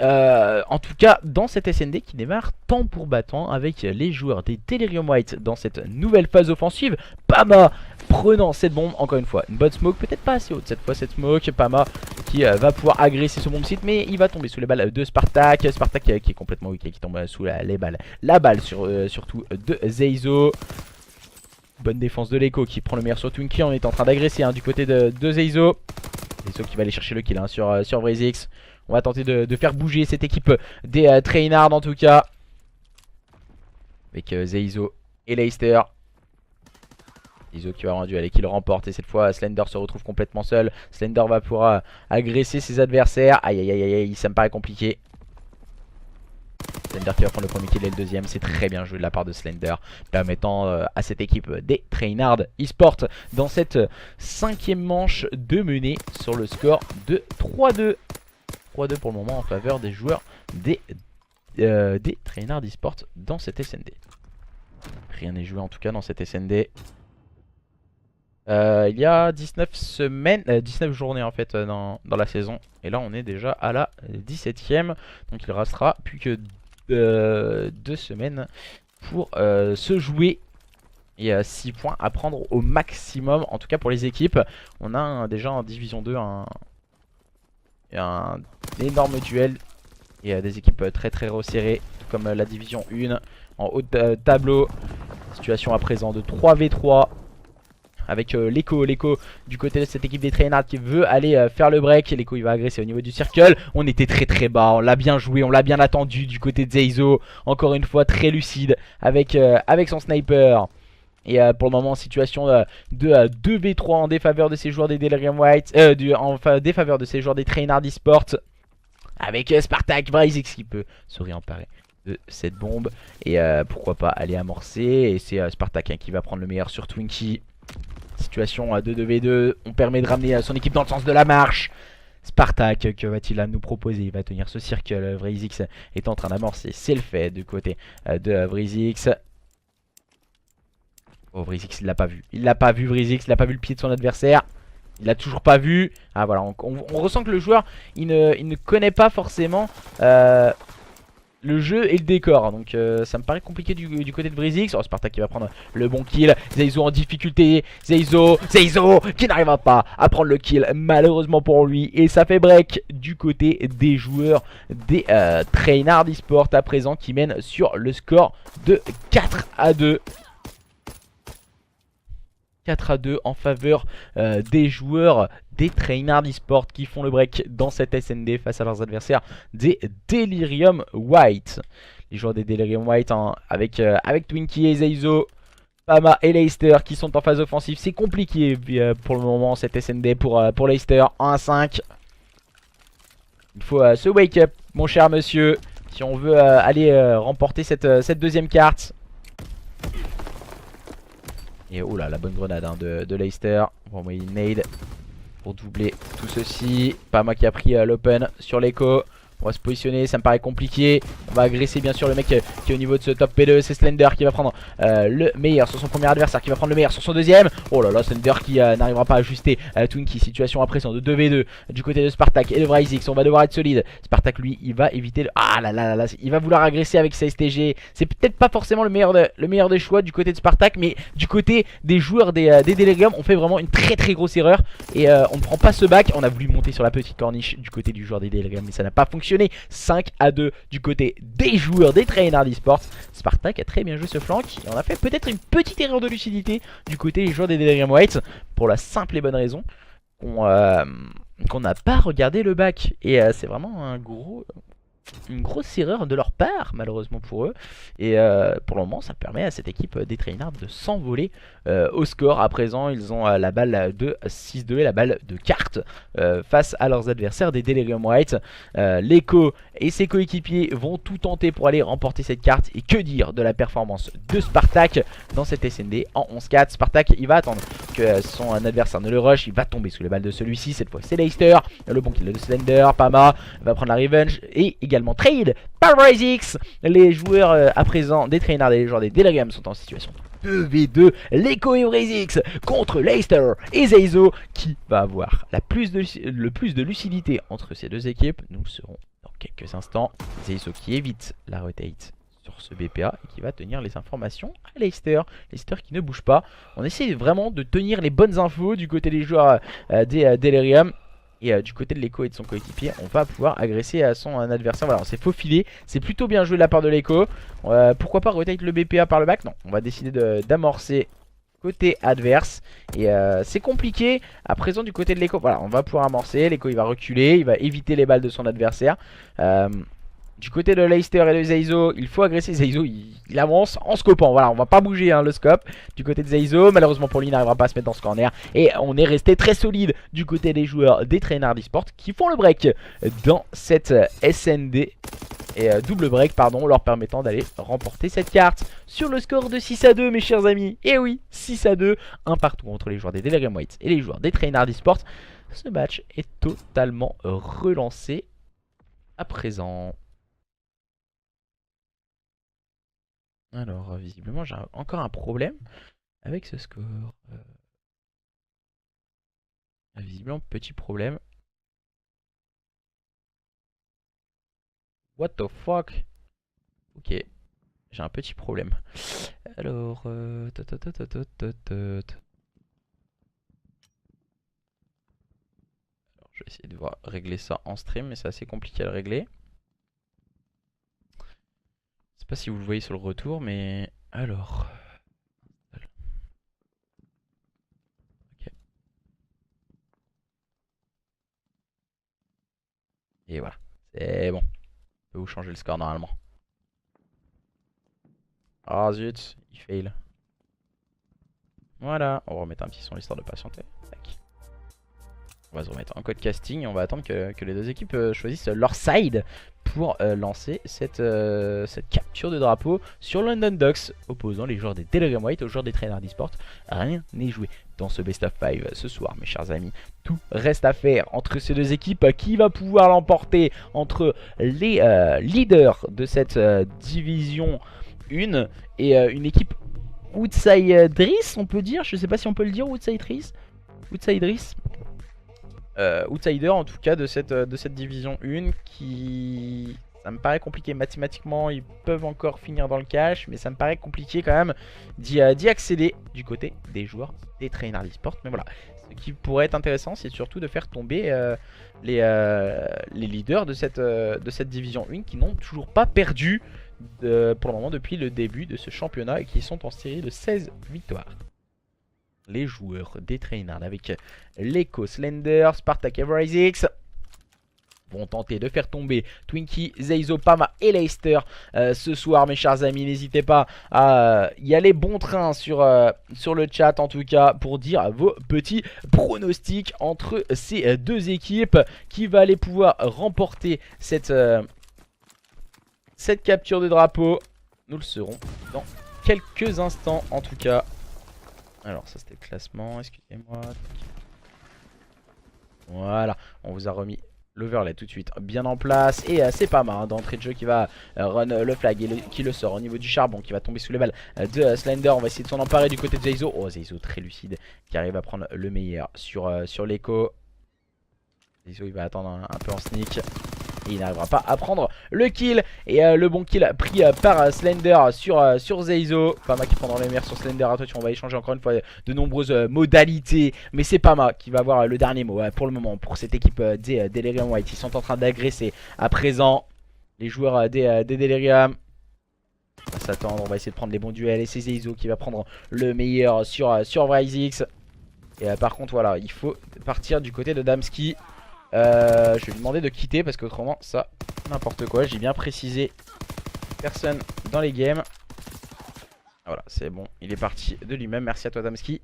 En tout cas dans cette SND qui démarre temps pour battant avec les joueurs des Delirium White dans cette nouvelle phase offensive. Pama prenant cette bombe, encore une fois une bonne smoke, peut-être pas assez haute cette fois cette smoke. Pama qui va pouvoir agresser ce bomb site, mais il va tomber sous les balles de Spartak. Spartak qui est complètement weak, qui tombe sous les balles. La balle surtout de Zeizo. Bonne défense de l'Echo qui prend le meilleur sur Twinkie. On est en train d'agresser du côté de Zeizo. Zeizo qui va aller chercher le kill sur Vrazix. On va tenter de faire bouger cette équipe des Trainard en tout cas. Avec Zeizo et Leicester. Zeizo qui va avoir un duel et qui le remporte. Et cette fois Slender se retrouve complètement seul. Slender va pouvoir agresser ses adversaires. Aïe aïe aïe aïe, ça me paraît compliqué. Slender qui va prendre le premier kill et le deuxième. C'est très bien joué de la part de Slender, permettant à cette équipe des Trainard eSport dans cette 5ème manche de mener sur le score de 3-2. 3-2 pour le moment en faveur des joueurs des Trainard eSport dans cette SND. Rien n'est joué en tout cas dans cette SND. Il y a 19 journées en fait dans la saison. Et là on est déjà à la 17ème. Donc il restera plus que 2 semaines pour se jouer. Et 6 points à prendre au maximum. En tout cas pour les équipes. On a déjà en Division 2 un énorme duel. Et des équipes très resserrées. Comme la Division 1 en haut de tableau. Situation à présent de 3v3. Avec l'Echo du côté de cette équipe des Trainard qui veut aller faire le break. L'Echo il va agresser au niveau du circle. On était très bas, on l'a bien joué, on l'a bien attendu du côté de Zeizo. Encore une fois très lucide avec son sniper. Et pour le moment situation de 2v3 en défaveur de ces joueurs des Delirium White. En défaveur de ces joueurs des Trainard eSport. Avec Spartak Vrazix qui peut se réemparer de cette bombe. Et pourquoi pas aller amorcer. Et c'est Spartak qui va prendre le meilleur sur Twinkie. Situation de 2v2, on permet de ramener son équipe dans le sens de la marche. Spartak, que va-t-il nous proposer? Il va tenir ce circle, Vrazix est en train d'amorcer, c'est le fait du côté de Vrazix. Oh, Vrazix il l'a pas vu, Vrazix, il l'a pas vu le pied de son adversaire. Il l'a toujours pas vu. Ah voilà, on ressent que le joueur il ne connaît pas forcément le jeu et le décor, donc ça me paraît compliqué du côté de Vrazix. Oh, Spartak qui va prendre le bon kill. Zeizo en difficulté. Zeizo qui n'arrivera pas à prendre le kill malheureusement pour lui. Et ça fait break du côté des joueurs des Trainard eSport à présent qui mènent sur le score de 4-2. 4-2 en faveur des joueurs des Trainard eSport qui font le break dans cette SND face à leurs adversaires des Delirium White. Les joueurs des Delirium White avec Twinkie et Zeizo, Pama et Leicester qui sont en phase offensive. C'est compliqué pour le moment cette SND pour Leicester. 1-5. Il faut se wake up mon cher monsieur si on veut aller remporter cette deuxième carte. Et oh là, la bonne grenade de Leicester. On va envoyer une nade pour doubler tout ceci. Pama qui a pris l'open sur l'Echo. On va se positionner, ça me paraît compliqué. On va agresser bien sûr le mec qui est au niveau de ce top P2. C'est Slender qui va prendre le meilleur sur son premier adversaire, qui va prendre le meilleur sur son deuxième. Oh là là, Slender qui n'arrivera pas à ajuster Twinkie. Situation à présent de 2v2 du côté de Spartak et de Vrazix. On va devoir être solide. Spartak lui, il va éviter ah là là là, il va vouloir agresser avec sa STG. C'est peut-être pas forcément le meilleur des choix du côté de Spartak, mais du côté des joueurs des Delirium, on fait vraiment une très grosse erreur. Et on ne prend pas ce back. On a voulu monter sur la petite corniche du côté du joueur des Delirium, mais ça n'a pas fonctionné. 5-2 du côté des joueurs des Trainard eSports. Spartak a très bien joué ce flank. Et on a fait peut-être une petite erreur de lucidité du côté des joueurs des Delirium White, pour la simple et bonne raison qu'on n'a pas regardé le back. Et c'est vraiment une grosse erreur de leur part malheureusement pour eux. Et pour le moment ça permet à cette équipe des Trainard de s'envoler au score. À présent ils ont la balle de 6-2 et la balle de carte face à leurs adversaires des Delirium White. L'Echo et ses coéquipiers vont tout tenter pour aller remporter cette carte. Et que dire de la performance de Spartak dans cette SND en 11-4. Spartak il va attendre que son adversaire ne le rush. Il va tomber sous les balles de celui-ci. Cette fois c'est Leicester, le bon kill de Slender. Pama va prendre la revenge et également trade par RiseX. Les joueurs à présent des Trainards et les joueurs des Delirium sont en situation 2v2, Leko et RiseX contre Leicester et Zeizo. Qui va avoir le plus de lucidité entre ces deux équipes? Nous le saurons dans quelques instants. Zeizo qui évite la rotate sur ce BPA et qui va tenir les informations à Leicester. Leicester qui ne bouge pas. On essaie vraiment de tenir les bonnes infos du côté des joueurs des Delirium. Et du côté de Leko et de son coéquipier, on va pouvoir agresser à son adversaire. Voilà, on s'est faufilé. C'est plutôt bien joué de la part de Leko. Pourquoi pas rotate le BPA par le back? Non, on va décider d'amorcer côté adverse. Et c'est compliqué à présent du côté de Leko. Voilà, on va pouvoir amorcer. Leko il va reculer, il va éviter les balles de son adversaire. Du côté de Leicester et de Zeizo, il faut agresser. Zeizo il avance en scopant. Voilà, on va pas bouger le scope. Du côté de Zeizo, malheureusement pour lui, il n'arrivera pas à se mettre dans ce corner. Et on est resté très solide du côté des joueurs des Trainards eSport qui font le break dans cette SND. Et double break pardon, leur permettant d'aller remporter cette carte sur le score de 6-2 mes chers amis. Et oui, 6-2, un partout entre les joueurs des Delirium White et les joueurs des Trainards eSport. Ce match est totalement relancé à présent. Alors, visiblement, j'ai encore un problème avec ce score. Visiblement, petit problème. What the fuck? Ok, j'ai un petit problème. Alors, je vais essayer de voir régler ça en stream, mais c'est assez compliqué à le régler. Je sais pas si vous le voyez sur le retour, mais alors. Ok. Et voilà, c'est bon. On peut vous changer le score normalement. Ah zut, il fail. Voilà, on va remettre un petit son histoire de patienter. Tac. On va se remettre en code casting et on va attendre que les deux équipes choisissent leur side pour lancer cette capture de drapeau sur London Docks, opposant les joueurs des Delirium White aux joueurs des Trainards eSport. Rien n'est joué dans ce best of 5 ce soir mes chers amis. Tout reste à faire entre ces deux équipes. Qui va pouvoir l'emporter entre les leaders de cette division 1 et une équipe Outsideris on peut dire. Je sais pas si on peut le dire Outsideris. Outsider en tout cas de cette division 1 qui... Ça me paraît compliqué mathématiquement, ils peuvent encore finir dans le cash, mais ça me paraît compliqué quand même d'y accéder du côté des joueurs des Trainards eSport. Mais voilà, ce qui pourrait être intéressant, c'est surtout de faire tomber les leaders de cette division 1 qui n'ont toujours pas perdu pour le moment depuis le début de ce championnat et qui sont en série de 16 victoires. Les joueurs des Trainards avec Leko, Slender, Spartak et RiseX vont tenter de faire tomber Twinkie, Zeizo, Pama et Leicester ce soir mes chers amis. N'hésitez pas à y aller bon train sur le chat en tout cas pour dire vos petits pronostics entre ces deux équipes. Qui va aller pouvoir remporter cette capture de drapeau? Nous le saurons dans quelques instants en tout cas. Alors ça c'était le classement, excusez-moi. Voilà, on vous a remis l'overlay tout de suite bien en place. Et c'est pas mal d'entrée de jeu qui va run le flag et qui le sort au niveau du charbon, qui va tomber sous les balles de Slender. On va essayer de s'en emparer du côté de Zeizo. Oh Zeizo très lucide, qui arrive à prendre le meilleur sur Leko. Zeizo il va attendre un peu en sneak. Et il n'arrivera pas à prendre le kill. Et le bon kill pris par Slender sur Zeizo. Pama qui prendra les meilleurs sur Slender. Attention, on va échanger encore une fois de nombreuses modalités. Mais c'est Pama qui va avoir le dernier mot pour le moment. Pour cette équipe des Delirium White. Ils sont en train d'agresser à présent les joueurs des Delirium. On va s'attendre, on va essayer de prendre les bons duels. Et c'est Zeizo qui va prendre le meilleur sur RiseX. Et par contre voilà, il faut partir du côté de Damski. Je vais lui demander de quitter parce qu'autrement ça n'importe quoi. J'ai bien précisé personne dans les games. Voilà c'est bon, il est parti de lui-même. Merci à toi Damski.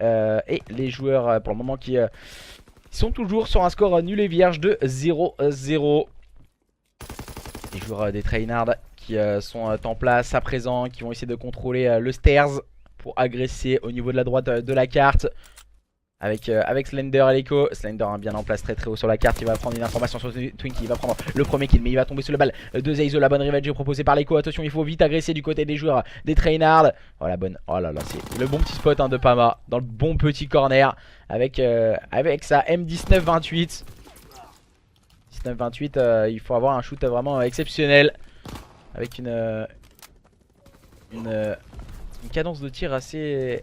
Et les joueurs pour le moment qui sont toujours sur un score nul et vierge de 0-0. Les joueurs des Trainards qui sont en place à présent, qui vont essayer de contrôler le stairs pour agresser au niveau de la droite de la carte. Avec Slender et l'Echo. Slender bien en place très haut sur la carte. Il va prendre une information sur Twinkie. Il va prendre le premier kill, mais il va tomber sous le balle de Zeyzo. La bonne revenge proposée par l'Echo. Attention, il faut vite agresser du côté des joueurs des Trainard. Oh la bonne. Oh là là, c'est le bon petit spot de Pama. Dans le bon petit corner. Avec sa M19-28. 19-28, il faut avoir un shoot vraiment exceptionnel. Avec une cadence de tir assez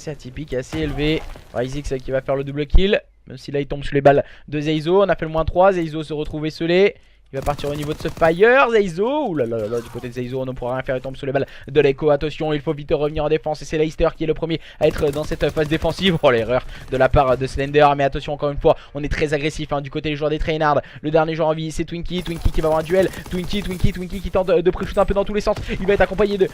atypique, assez élevée. Ryzix qui va faire le double kill. Même si là il tombe sous les balles de Zeyzo. On a fait le -3. Zeyzo se retrouve esselé. Il va partir au niveau de ce fire. Zeyzo. Ouh là là là, du côté de Zeyzo, on ne pourra rien faire. Il tombe sous les balles de l'Echo. Attention, il faut vite revenir en défense. Et c'est Leicester qui est le premier à être dans cette phase défensive. Oh, l'erreur de la part de Slender. Mais attention, encore une fois, on est très agressif du côté des joueurs des Trainard. Le dernier joueur en vie, c'est Twinkie. Twinkie qui va avoir un duel. Twinkie qui tente de pré-shoot un peu dans tous les sens. Il va être accompagné de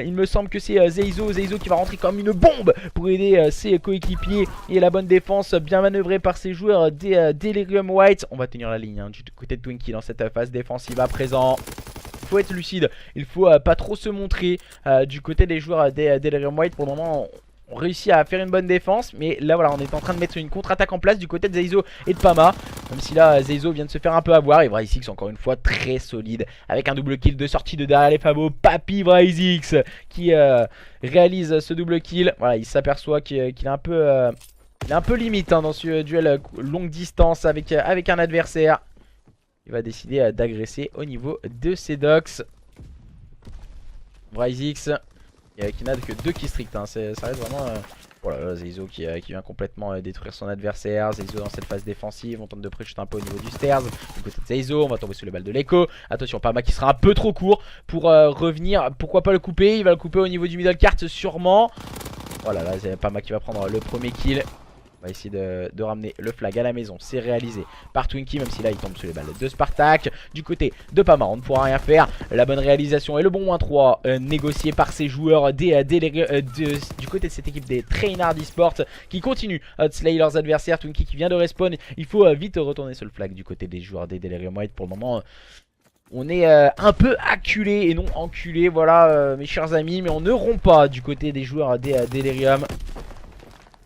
il me semble que c'est Zeyzo. Zeyzo qui va rentrer comme une bombe pour aider ses coéquipiers. Et la bonne défense bien manœuvrée par ses joueurs des Delirium White. On va tenir la ligne du côté de Twinkie dans cette phase défensive à présent. Il faut être lucide, il faut pas trop se montrer du côté des joueurs des Delirium White. Pour le moment on réussit à faire une bonne défense, mais là voilà, on est en train de mettre une contre-attaque en place du côté de Zeyzo et de Pama. Même si là Zeyzo vient de se faire un peu avoir. Et Vryzix encore une fois très solide avec un double kill de sortie de derrière les favos. Papy Vryzix qui réalise ce double kill. Voilà, il s'aperçoit qu'il est un peu limite dans ce duel longue distance avec un adversaire. Il va décider d'agresser au niveau de ses docks. Vryzix qui n'a que 2 kills stricts. Ça reste vraiment. Voilà, Zeyzo qui vient complètement détruire son adversaire. Zeyzo dans cette phase défensive. On tente de pré-shoot un peu au niveau du stairs. Du côté de Zeyzo, on va tomber sous les balles de l'Echo. Attention, Pama qui sera un peu trop court pour revenir. Pourquoi pas le couper? Il va le couper au niveau du middle cart sûrement. Voilà, là c'est Pama qui va prendre le premier kill. On va essayer de ramener le flag à la maison. C'est réalisé par Twinkie, même si là il tombe sous les balles de Spartak. Du côté de Pama, on ne pourra rien faire. La bonne réalisation et le bon -3 négocié par ces joueurs du côté de cette équipe des Trainard Esports qui continuent de slay leurs adversaires. Twinkie qui vient de respawn. Il faut vite retourner sur le flag du côté des joueurs des Delirium White. Pour le moment on est un peu acculé et non enculé. Voilà mes chers amis, mais on ne rompt pas du côté des joueurs des Delirium.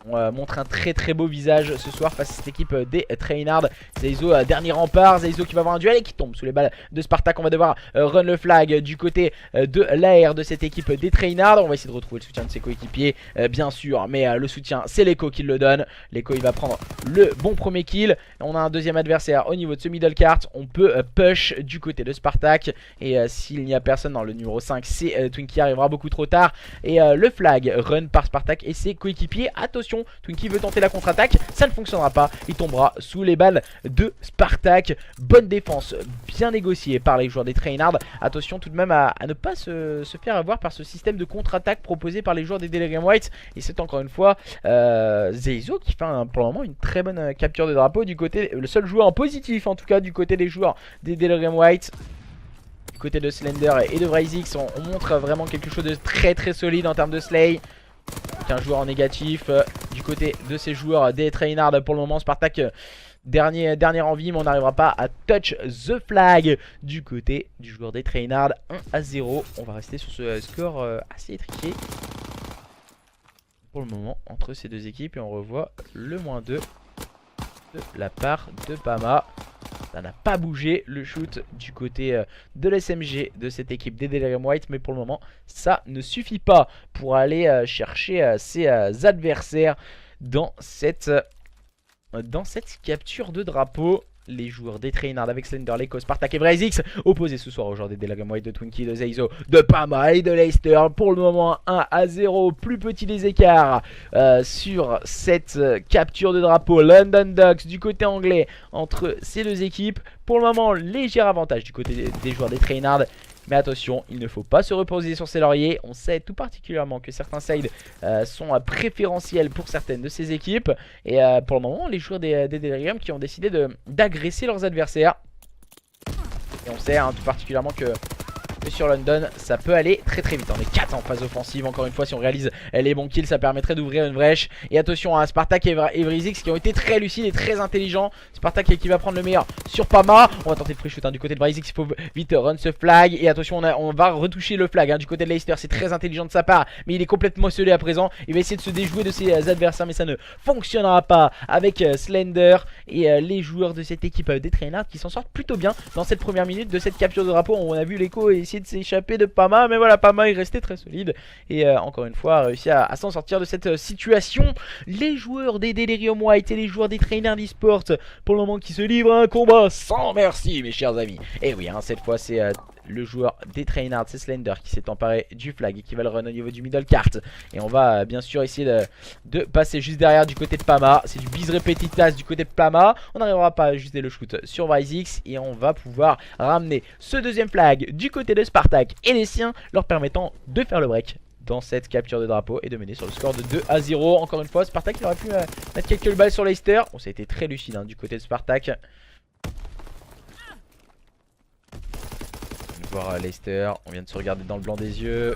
On montre un très beau visage ce soir face à cette équipe des Trainard. Zeyzo dernier rempart. Zeyzo qui va avoir un duel et qui tombe sous les balles de Spartak. On va devoir run le flag du côté de l'AR de cette équipe des Trainard. On va essayer de retrouver le soutien de ses coéquipiers bien sûr. Mais le soutien c'est l'Echo qui le donne. L'Echo il va prendre le bon premier kill. On a un deuxième adversaire au niveau de ce middle cart. On peut push du côté de Spartak. Et s'il n'y a personne dans le numéro 5, c'est Twinkie arrivera beaucoup trop tard. Et le flag run par Spartak et ses coéquipiers. Attention, Twinkie veut tenter la contre-attaque, ça ne fonctionnera pas. Il tombera sous les balles de Spartak. Bonne défense, bien négociée par les joueurs des Trainard. Attention tout de même à ne pas se faire avoir par ce système de contre-attaque proposé par les joueurs des Delirium White. Et c'est encore une fois Zeyzo qui fait pour le moment une très bonne capture de drapeau du côté, le seul joueur en positif en tout cas du côté des joueurs des Delirium White. Du côté de Slender et de Vryzix, on montre vraiment quelque chose de très solide en termes de slay. Un joueur en négatif du côté de ces joueurs des Trainard. Pour le moment Spartak dernière envie, mais on n'arrivera pas à touch the flag du côté du joueur des Trainard. 1-0. On va rester sur ce score assez étriqué pour le moment entre ces deux équipes. Et on revoit le -2 de la part de Pama. Ça n'a pas bougé le shoot du côté de l'SMG de cette équipe des Delirium White. Mais pour le moment ça ne suffit pas pour aller chercher ses adversaires dans cette capture de drapeau. Les joueurs des Trainard avec Slender, l'Echo, Spartak et Vryzix opposés ce soir aux joueurs des Delirium White de Twinkie, de Zeyzo, de Pama et de Leicester. Pour le moment 1-0, plus petit des écarts sur cette capture de drapeau. London Docks du côté anglais entre ces deux équipes. Pour le moment léger avantage du côté des joueurs des Trainard. Mais attention, il ne faut pas se reposer sur ses lauriers. On sait tout particulièrement que certains sides sont préférentiels pour certaines de ces équipes. Et pour le moment, les joueurs des Delirium qui ont décidé d'agresser leurs adversaires. Et on sait tout particulièrement que que sur London ça peut aller très très vite. On est 4 en phase offensive, encore une fois si on réalise les bons kills ça permettrait d'ouvrir une brèche. Et attention à Spartak et Vrizix qui ont été très lucides et très intelligents. Spartak qui va prendre le meilleur sur Pama. On va tenter de free shoot du côté de Vrizix, il faut vite run ce flag. Et attention on va retoucher le flag du côté de Leicester, c'est très intelligent de sa part. Mais il est complètement scellé à présent, il va essayer de se déjouer de ses adversaires mais ça ne fonctionnera pas avec Slender et les joueurs de cette équipe des Trainards qui s'en sortent plutôt bien dans cette première minute de cette capture de drapeau. On a vu l'écho essayer de s'échapper de Pama, mais voilà, Pama est resté très solide et encore une fois a réussi à s'en sortir de cette situation. Les joueurs des Delirium White et les joueurs des Trainards eSports pour le moment qui se livrent à un combat sans merci mes chers amis. Et oui cette fois c'est le joueur des Trainards, c'est Slender qui s'est emparé du flag et qui va le run au niveau du middle cart. Et on va bien sûr essayer de passer juste derrière du côté de Pama. C'est du bis repetitas du côté de Pama. On n'arrivera pas à ajuster le shoot sur Vrizix et on va pouvoir ramener ce deuxième flag du côté de Spartak et les siens, leur permettant de faire le break dans cette capture de drapeau et de mener sur le score de 2-0. Encore une fois Spartak il aurait pu mettre quelques balles sur Leicester. Bon, ça a été très lucide du côté de Spartak. Voir Leicester, on vient de se regarder dans le blanc des yeux,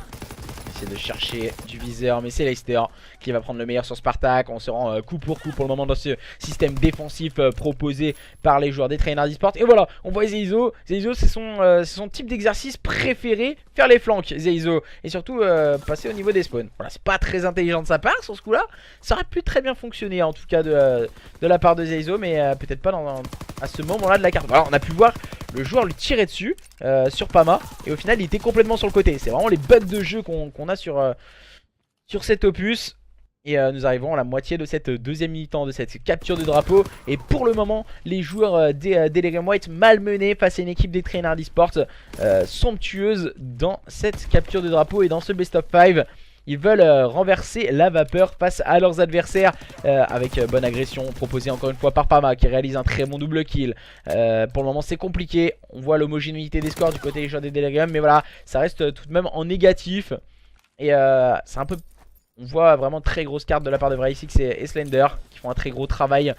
essayer de chercher du viseur, mais c'est Leicester qui va prendre le meilleur sur Spartak. On se rend coup pour coup pour le moment dans ce système défensif proposé par les joueurs des Trainards eSports. Et voilà, on voit Zeizo, c'est son type d'exercice préféré, faire les flanks Zeizo, et surtout passer au niveau des spawns. Voilà, c'est pas très intelligent de sa part sur ce coup là, ça aurait pu très bien fonctionner en tout cas de la part de Zeizo, mais peut-être pas à ce moment là de la carte. Voilà, on a pu voir le joueur lui tirer dessus sur Pama et au final il était complètement sur le côté. C'est vraiment les bugs de jeu qu'on a sur cet opus. Et nous arrivons à la moitié de cette deuxième mi-temps de cette capture de drapeau. Et pour le moment les joueurs des Delirium White malmenés face à une équipe des Trainards eSports somptueuse dans cette capture de drapeau et dans ce best of 5. Ils veulent renverser la vapeur face à leurs adversaires avec bonne agression proposée encore une fois par Pama qui réalise un très bon double kill. Pour le moment c'est compliqué, on voit l'homogénéité des scores du côté des joueurs des Delirium, mais voilà, ça reste tout de même en négatif. Et c'est un peu... On voit vraiment très grosse carte de la part de Vrizix et Slender qui font un très gros travail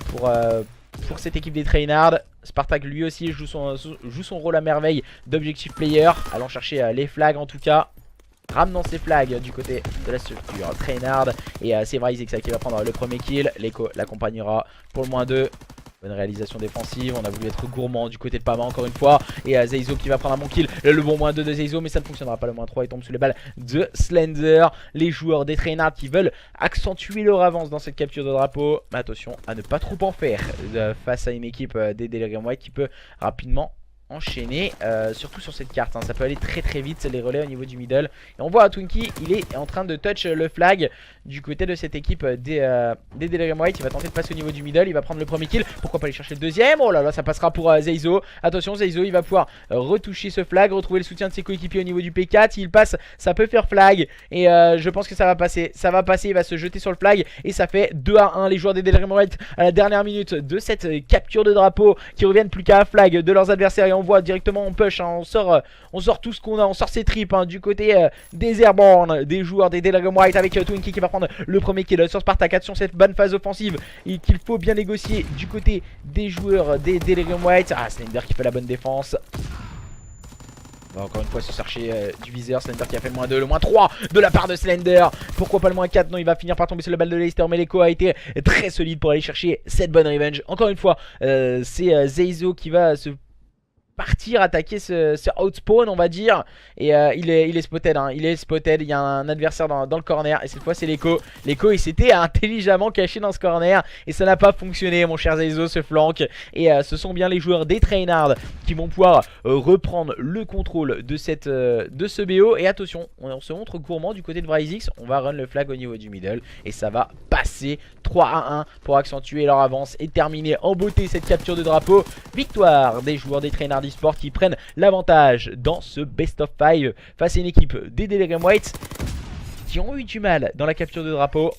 pour cette équipe des Trainards. Spartak lui aussi joue son rôle à merveille d'objective player, allant chercher les flags en tout cas. Ramenant ses flags du côté de la structure Trainard. Et c'est Vrizix qui va prendre le premier kill. L'Echo l'accompagnera pour le -2. Bonne réalisation défensive. On a voulu être gourmand du côté de Pama encore une fois. Et Zeizo qui va prendre un bon kill. Le bon -2 de Zeizo, mais ça ne fonctionnera pas. Le -3 il tombe sous les balles de Slender. Les joueurs des Trainard qui veulent accentuer leur avance dans cette capture de drapeau. Mais attention à ne pas trop en faire face à une équipe des Delirium White qui peut rapidement enchaîner, surtout sur cette carte ça peut aller très très vite les relais au niveau du middle. Et on voit Twinkie, il est en train de touch le flag du côté de cette équipe des Delirium White. Il va tenter de passer au niveau du middle, il va prendre le premier kill, pourquoi pas aller chercher le deuxième. Oh là là, ça passera pour Zeizo. Attention, Zeizo il va pouvoir retoucher ce flag, retrouver le soutien de ses coéquipiers au niveau du P4. S'il passe, ça peut faire flag. Et je pense que ça va passer, il va se jeter sur le flag. Et ça fait 2-1 les joueurs des Delirium White à la dernière minute de cette capture de drapeau qui reviennent plus qu'à un flag de leurs adversaires. Et on voit directement on push, on sort tout ce qu'on a, on sort ses tripes du côté des Airborne, des joueurs des Delirium White avec Twinkie qui va prendre le premier kill sur Spartak. Attention cette bonne phase offensive et qu'il faut bien négocier du côté des joueurs des Delirium White. Ah, Slender qui fait la bonne défense. On va encore une fois se chercher du viseur. Slender qui a fait le -2, le -3 de la part de Slender. Pourquoi pas le -4? Non, il va finir par tomber sur le balle de Leicester, mais l'écho a été très solide pour aller chercher cette bonne revenge. Encore une fois c'est Zeizo qui va se partir attaquer ce outspawn on va dire. Et il est spotted il est spotted, il y a un adversaire dans le corner. Et cette fois c'est l'écho. L'écho il s'était intelligemment caché dans ce corner et ça n'a pas fonctionné mon cher Zeizo ce flank. Et ce sont bien les joueurs des Trainards qui vont pouvoir reprendre le contrôle de ce BO. Et attention, on se montre gourmand du côté de Vrizix. On va run le flag au niveau du middle et ça va passer 3-1 pour accentuer leur avance et terminer en beauté cette capture de drapeau. Victoire des joueurs des Trainards eSports qui prennent l'avantage dans ce best of 5 face à une équipe des Delirium White qui ont eu du mal dans la capture de drapeau.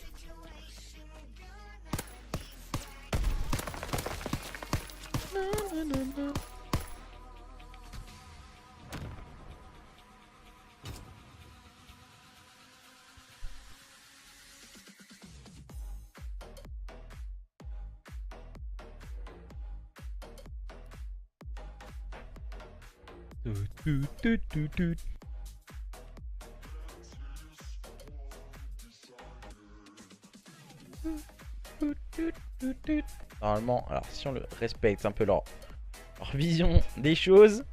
Normalement, alors si on le respecte un peu leur vision des choses,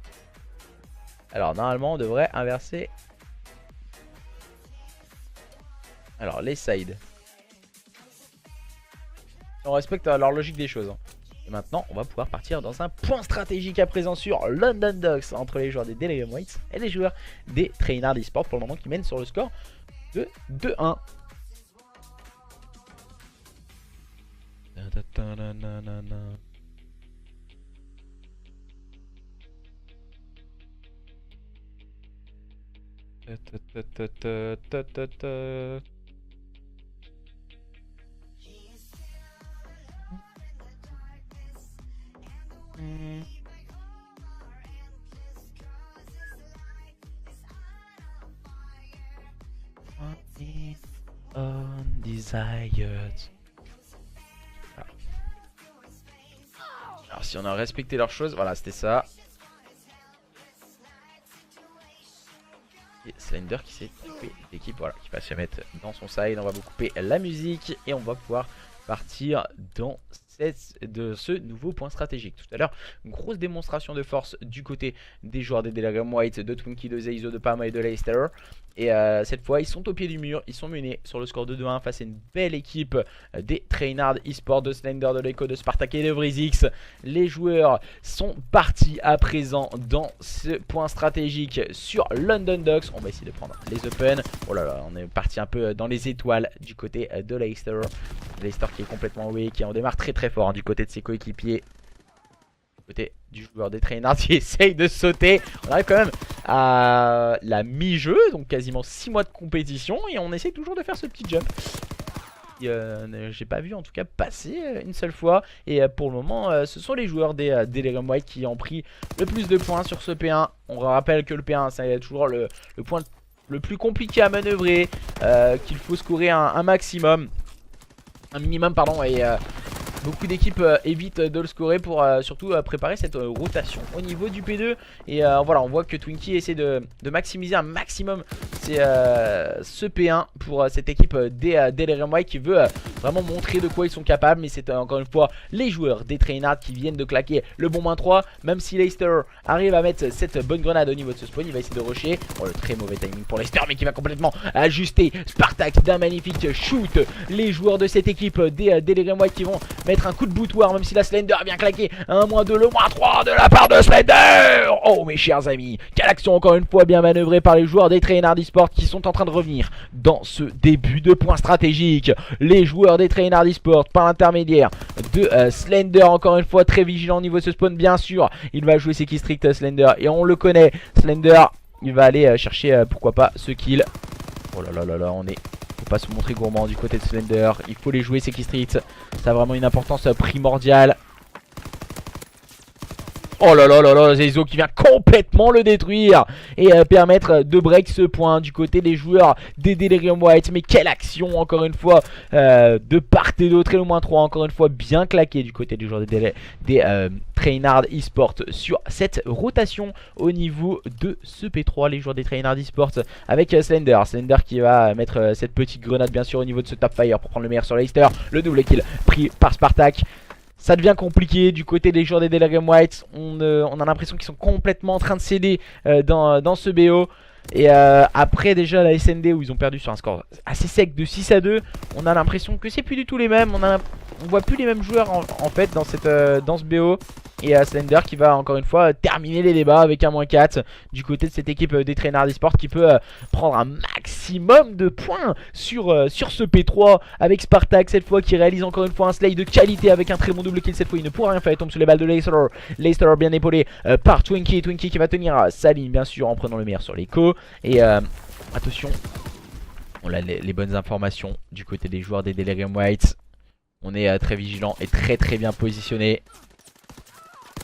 alors normalement on devrait inverser. Alors les sides. On respecte leur logique des choses. Et maintenant, on va pouvoir partir dans un point stratégique à présent sur London Docks entre les joueurs des Delirium Whites et les joueurs des Trainard Esports pour le moment qui mènent sur le score de 2-1. Undesired. Alors si on a respecté leurs choses, voilà c'était ça. Et Slender qui s'est coupé l'équipe, voilà, qui va se mettre dans son side. On va vous couper la musique et on va pouvoir partir dans de ce nouveau point stratégique. Tout à l'heure, une grosse démonstration de force du côté des joueurs des Delirium White, de Twinkie, de Zeizo, de Parma et de Leicester. Et cette fois, ils sont au pied du mur, ils sont menés sur le score de 2-1 face à une belle équipe des Trainard Esports, de Slender, de Leiko, de Spartak et de Vrizix. Les joueurs sont partis à présent dans ce point stratégique sur London Docks. On va essayer de prendre les open. Oh là là, on est parti un peu dans les étoiles du côté de Leicester. Leicester qui est complètement away, qui en démarre très très fort hein, du côté de ses coéquipiers. Du côté du joueur des Trainards qui essaye de sauter. On arrive quand même à la mi-jeu, donc quasiment 6 mois de compétition. Et on essaye toujours de faire ce petit jump. J'ai pas vu en tout cas passer une seule fois. Et pour le moment, ce sont les joueurs des Delirium White qui ont pris le plus de points sur ce P1. On rappelle que le P1, c'est toujours le point le plus compliqué à manœuvrer. Qu'il faut scorer un maximum. Un minimum, pardon. Et beaucoup d'équipes évitent de le scorer pour surtout préparer cette rotation au niveau du P2. Et voilà, on voit que Twinkie essaie de maximiser un maximum ce P1 pour cette équipe des Delirium White qui veut vraiment montrer de quoi ils sont capables. Mais c'est encore une fois les joueurs des Trainard qui viennent de claquer le bon -3. Même si Leicester arrive à mettre cette bonne grenade au niveau de ce spawn, il va essayer de rusher. Oh, le très mauvais timing pour Leicester, mais qui va complètement ajuster Spartak d'un magnifique shoot. Les joueurs de cette équipe des Delirium White qui vont mettre un coup de boutoir, même si la Slender a bien claqué. Un -2, le -3 de la part de Slender. Oh mes chers amis, quelle action encore une fois bien manœuvrée par les joueurs des Trainard Esports qui sont en train de revenir dans ce début de point stratégique. Les joueurs des Trainard Esports par l'intermédiaire de Slender, encore une fois très vigilant au niveau de ce spawn bien sûr. Il va jouer ses kills strict Slender et on le connaît. Slender, il va aller chercher pourquoi pas ce kill. Oh là là là là, on est... Faut pas se montrer gourmand du côté de Slender. Il faut les jouer ces kills streets. Ça a vraiment une importance primordiale. Oh là là là là, Zeizo qui vient complètement le détruire et permettre de break ce point du côté des joueurs des Delirium White. Mais quelle action encore une fois de part et d'autre. Et le -3 encore une fois bien claqué du côté des joueurs des Trainard Esports sur cette rotation au niveau de ce P3. Les joueurs des Trainard Esports avec Slender. Slender qui va mettre cette petite grenade bien sûr au niveau de ce top fire pour prendre le meilleur sur Leicester. Le double kill pris par Spartak. Ça devient compliqué du côté des joueurs des Delirium White. On a l'impression qu'ils sont complètement en train de céder dans ce BO. Et après déjà la SND où ils ont perdu sur un score assez sec de 6-2, on a l'impression que c'est plus du tout les mêmes. On voit plus les mêmes joueurs en fait dans ce BO. Et Slender qui va encore une fois terminer les débats avec un -4 du côté de cette équipe des Trainard Esports qui peut prendre un maximum de points sur ce P3 avec Spartak cette fois qui réalise encore une fois un slay de qualité avec un très bon double kill. Cette fois il ne pourra rien faire, il tombe sur les balles de Leicester. Leicester bien épaulé par Twinkie. Twinkie qui va tenir sa ligne bien sûr en prenant le meilleur sur l'écho. Et attention, on a les bonnes informations du côté des joueurs des Delirium White. On est très vigilant et très bien positionné.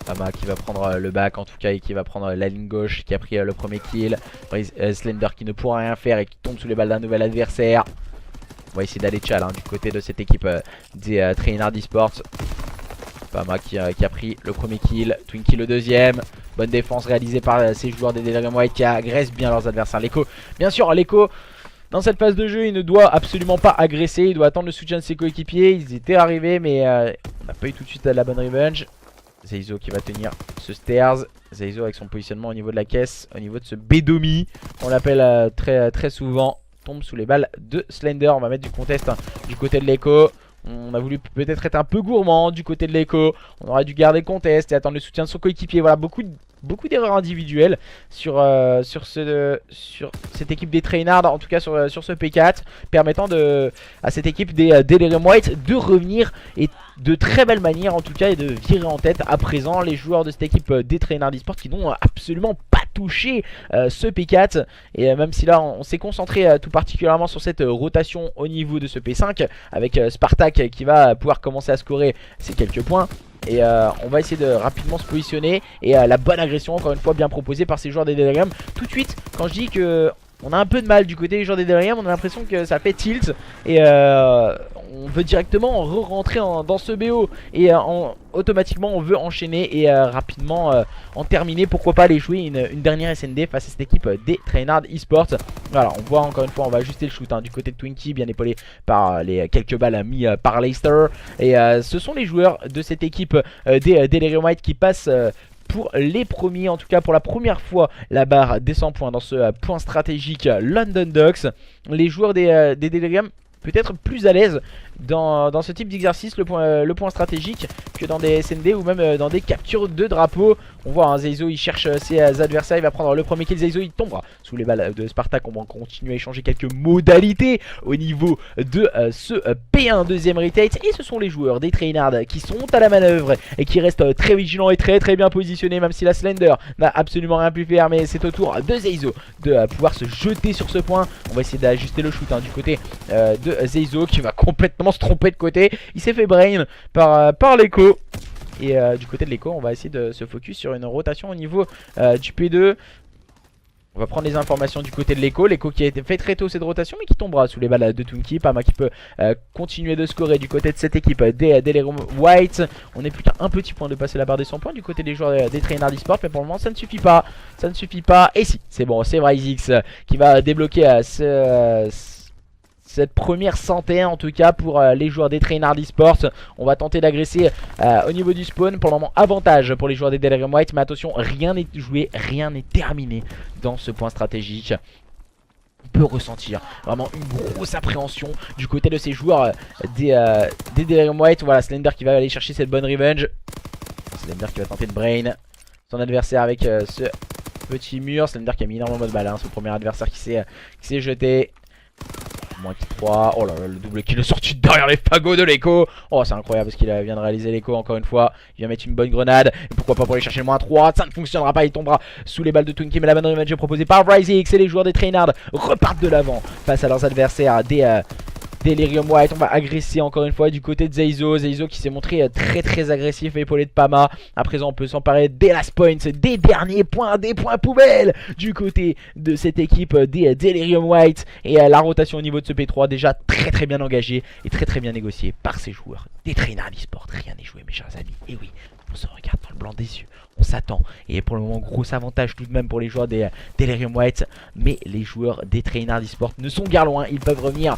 Pama qui va prendre le back en tout cas et qui va prendre la ligne gauche, qui a pris le premier kill. Slender qui ne pourra rien faire et qui tombe sous les balles d'un nouvel adversaire. On va essayer d'aller chal du côté de cette équipe des Trainard Esports. Pama qui a pris le premier kill, Twinkie le deuxième. Bonne défense réalisée par ces joueurs des Delirium White qui agressent bien leurs adversaires. L'Echo, bien sûr, l'Echo dans cette phase de jeu il ne doit absolument pas agresser. Il doit attendre le soutien de ses coéquipiers. Ils étaient arrivés mais on n'a pas eu tout de suite la bonne revenge. Zeizo qui va tenir ce stairs. Zeizo avec son positionnement au niveau de la caisse, au niveau de ce Bedomi, on l'appelle très souvent, tombe sous les balles de Slender. On va mettre du contest du côté de l'Echo. On a voulu peut-être être un peu gourmand du côté de l'Echo. On aurait dû garder le contest et attendre le soutien de son coéquipier. Voilà, beaucoup d'erreurs individuelles sur cette équipe des Trainards, en tout cas sur ce P4, permettant à cette équipe des Delirium White de revenir et de très belle manière en tout cas et de virer en tête à présent les joueurs de cette équipe des Trainards eSport qui n'ont absolument pas touché ce P4. Et même si là on s'est concentré tout particulièrement sur cette rotation au niveau de ce P5 avec Spartak qui va pouvoir commencer à scorer ces quelques points. Et on va essayer de rapidement se positionner. Et la bonne agression encore une fois bien proposée par ces joueurs des Delirium. Tout de suite quand je dis que on a un peu de mal du côté des joueurs des Delirium, on a l'impression que ça fait tilt. Et on veut directement re-rentrer dans ce BO. Et automatiquement on veut enchaîner et rapidement en terminer. Pourquoi pas aller jouer une dernière SND face à cette équipe des Trainards eSports. Voilà, on voit encore une fois, on va ajuster le shoot du côté de Twinkie, bien épaulé par les quelques balles mis par Leicester. Et ce sont les joueurs de cette équipe des Delirium White qui passent pour les premiers, en tout cas pour la première fois la barre des 100 points dans ce point stratégique London Docks. Les joueurs des Delirium peut-être plus à l'aise dans ce type d'exercice, le point stratégique, que dans des SND ou même dans des captures de drapeau. On voit Zeizo il cherche ses adversaires, il va prendre le premier kill. Zeizo il tombera sous les balles de Spartak. On va continuer à échanger quelques modalités au niveau de ce P1 deuxième retake. Et ce sont les joueurs des Trainards qui sont à la manœuvre et qui restent très vigilants et très bien positionnés, même si la Slender n'a absolument rien pu faire. Mais c'est au tour de Zeizo de pouvoir se jeter sur ce point. On va essayer d'ajuster le shoot du côté de Zeizo qui va complètement se tromper de côté. Il s'est fait brain par l'Echo. Et du côté de l'Echo on va essayer de se focus sur une rotation au niveau du P2. On va prendre les informations du côté de l'Echo. L'Echo qui a été fait très tôt cette rotation mais qui tombera sous les balles de Twinkie. Pama qui peut continuer de scorer du côté de cette équipe des Delirium White. On est plus qu'à un petit point de passer la barre des 100 points du côté des joueurs des Trainards eSport. Mais pour le moment ça ne suffit pas. Ça ne suffit pas. Et si, c'est bon, c'est Vrysix qui va débloquer cette première centaine en tout cas pour les joueurs des Trainards eSports. On va tenter d'agresser au niveau du spawn. Pour le moment avantage pour les joueurs des Delirium White. Mais attention, rien n'est joué, rien n'est terminé dans ce point stratégique. On peut ressentir vraiment une grosse appréhension du côté de ces joueurs des Delirium White. Voilà, Slender qui va aller chercher cette bonne revenge. Slender qui va tenter de brain son adversaire avec ce petit mur. Slender qui a mis énormément de balles, son premier adversaire qui s'est jeté. Moins que 3, oh là là, le double kill est sorti derrière les fagots de l'Echo. Oh c'est incroyable parce qu'il vient de réaliser l'Echo encore une fois. Il vient mettre une bonne grenade, et pourquoi pas pour aller chercher le moins 3. Ça ne fonctionnera pas, il tombera sous les balles de Twinkie. Mais la bonne revenge est proposée par Vrysix. Et les joueurs des Trainards repartent de l'avant face à leurs adversaires des Delirium White. On va agresser encore une fois du côté de Zeizo. Zeizo qui s'est montré très agressif, épaulé de Pama. À présent on peut s'emparer des last points, des derniers points, des points poubelles du côté de cette équipe des Delirium White. Et la rotation au niveau de ce P3 déjà très bien engagée et très bien négociée par ces joueurs des Trainards eSport. Rien n'est joué mes chers amis. Et oui, on se regarde dans le blanc des yeux, on s'attend. Et pour le moment gros avantage tout de même pour les joueurs des Delirium White. Mais les joueurs des Trainards eSport ne sont guère loin. Ils peuvent revenir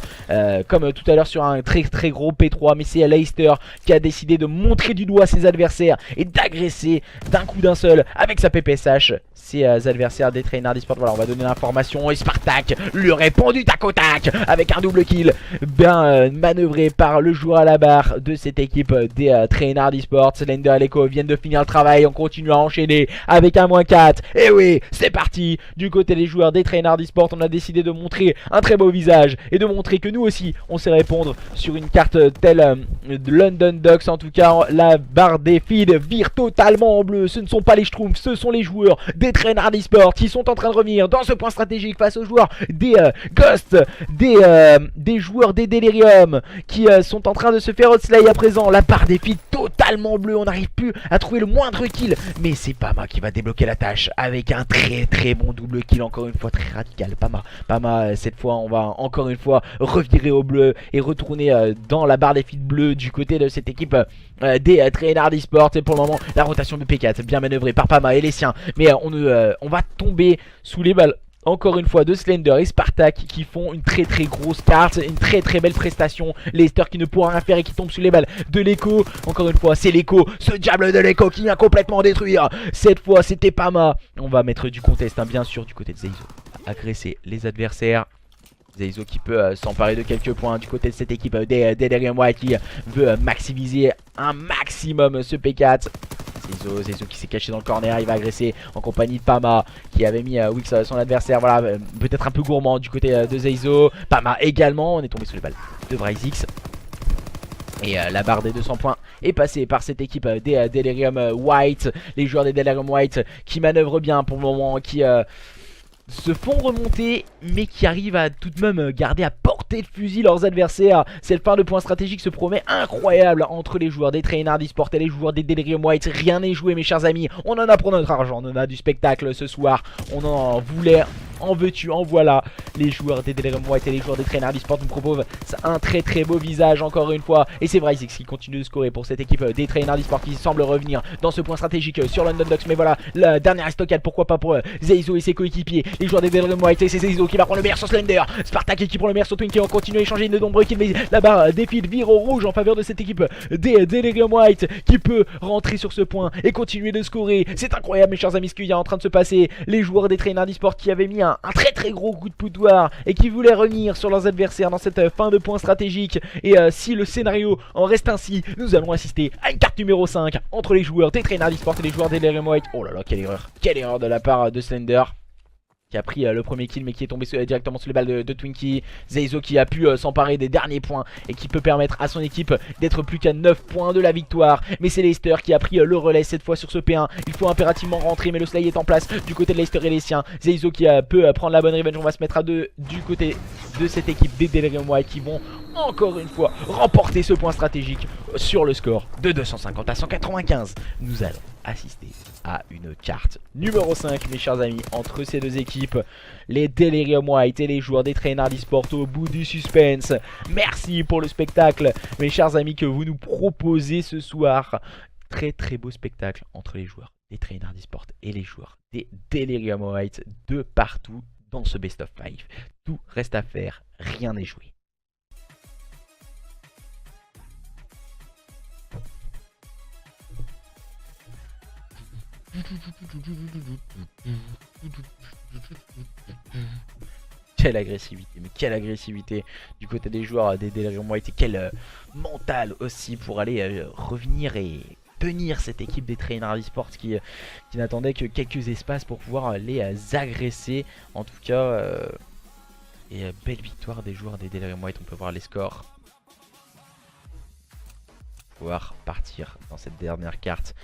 comme tout à l'heure sur un très gros P3. Mais c'est Leicester qui a décidé de montrer du doigt ses adversaires et d'agresser d'un coup d'un seul avec sa PPSH ses adversaires des Trainards eSport. Voilà, on va donner l'information. Et Spartak lui répond du tac au tac avec un double kill bien manœuvré par le joueur à la barre de cette équipe des Trainards eSport. Slender et l'Echo viennent de finir le travail. On continue à enchaîner avec un -4. Et oui, c'est parti. Du côté des joueurs des Trainards eSport, on a décidé de montrer un très beau visage et de montrer que nous aussi on sait répondre sur une carte telle London Docks. En tout cas, la barre des feeds vire totalement en bleu. Ce ne sont pas les Schtroumpfs, ce sont les joueurs des Trainards eSport qui sont en train de revenir dans ce point stratégique face aux joueurs des Ghosts, des joueurs des Delirium qui sont en train de se faire outslay à présent. La barre des feeds totalement bleu. On n'arrive plus à trouver le moindre kill. Mais c'est Pama qui va débloquer la tâche avec un très bon double kill. Encore une fois très radical. Pama, cette fois on va encore une fois revirer au bleu et retourner dans la barre des feeds bleus du côté de cette équipe des Trainhard Esports. Et pour le moment la rotation de P4 bien manœuvrée par Pama et les siens. Mais on va tomber sous les balles encore une fois de Slender et Spartak qui font une très grosse carte, une très belle prestation. Leicester qui ne pourra rien faire et qui tombe sous les balles de l'Echo. Encore une fois c'est l'Echo, ce diable de l'Echo qui vient complètement détruire. Cette fois c'était Pama. On va mettre du contest hein, bien sûr du côté de Zeizo. Agresser les adversaires. Zeizo qui peut s'emparer de quelques points du côté de cette équipe des Delirium White qui veut maximiser un maximum ce P4. Zeizo qui s'est caché dans le corner, il va agresser en compagnie de Pama qui avait mis Wix son adversaire. Voilà, peut-être un peu gourmand du côté de Zeizo. Pama également, on est tombé sous les balles de Bryzix. Et la barre des 200 points est passée par cette équipe des Delirium White. Les joueurs des Delirium White qui manœuvrent bien pour le moment, qui se font remonter mais qui arrivent à tout de même garder à portée de fusil leurs adversaires. Cette fin de point stratégique se promet incroyable entre les joueurs des Trainhard Esports et les joueurs des Delirium White. Rien n'est joué mes chers amis, on en a pour notre argent, on en a du spectacle ce soir. On en voulait, en veux-tu, en voilà. Les joueurs des Delirium White et les joueurs des Trainhard Esports nous proposent un très beau visage encore une fois. Et c'est Bryzix qui continue de scorer pour cette équipe des Trainhard Esports qui semble revenir dans ce point stratégique sur London Docks. Mais voilà, la dernière estocade, pourquoi pas pour Zeizo et ses coéquipiers. Les joueurs des Delirium White et c'est Zeizo qui va prendre le meilleur sur Slender. Spartak qui prend le meilleur sur Twinkie. On continue à échanger de nombreux kills, mais la barre défile, vire au rouge en faveur de cette équipe des Delirium White qui peut rentrer sur ce point et continuer de scorer. C'est incroyable mes chers amis ce qu'il y a en train de se passer. Les joueurs des Trainhard Esports qui avaient mis un très gros coup de poudoir et qui voulaient revenir sur leurs adversaires dans cette fin de point stratégique. Et si le scénario en reste ainsi, nous allons assister à une carte numéro 5 entre les joueurs des Trainhard Esports et les joueurs des Delirium White. Oh là là, quelle erreur de la part de Slender qui a pris le premier kill mais qui est tombé directement sous les balles de Twinkie. Zeizo qui a pu s'emparer des derniers points et qui peut permettre à son équipe d'être plus qu'à 9 points de la victoire. Mais c'est Leicester qui a pris le relais cette fois sur ce P1. Il faut impérativement rentrer mais le slay est en place du côté de Leicester et les siens. Zeizo qui peut prendre la bonne revenge. On va se mettre à deux du côté de cette équipe des Delirium White qui vont encore une fois remporter ce point stratégique sur le score de 250 à 195. Nous allons assister à une carte numéro 5 mes chers amis entre ces deux équipes, les Delirium White et les joueurs des Trainhard Esports au bout du suspense. Merci pour le spectacle mes chers amis que vous nous proposez ce soir. Très beau spectacle entre les joueurs des Trainhard Esports et les joueurs des Delirium White de partout dans ce best of 5. Tout reste à faire, rien n'est joué. Quelle agressivité, mais quelle agressivité du côté des joueurs des Delirium White et quel mental aussi pour aller revenir et tenir cette équipe des Trainhard Esports qui n'attendait que quelques espaces pour pouvoir les agresser. En tout cas, et belle victoire des joueurs des Delirium White, on peut voir les scores. Pouvoir partir dans cette dernière carte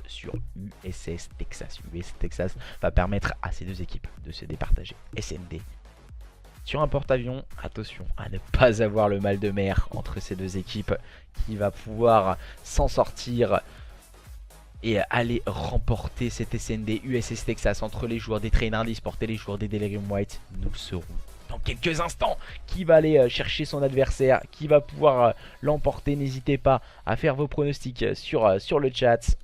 sur USS Texas. USS Texas va permettre à ces deux équipes de se départager. SND sur un porte-avions, attention à ne pas avoir le mal de mer entre ces deux équipes qui va pouvoir s'en sortir et aller remporter cette SND USS Texas entre les joueurs des Trainhard Esports et les joueurs des Delirium White. Nous le saurons dans quelques instants qui va aller chercher son adversaire, qui va pouvoir l'emporter. N'hésitez pas à faire vos pronostics sur le chat.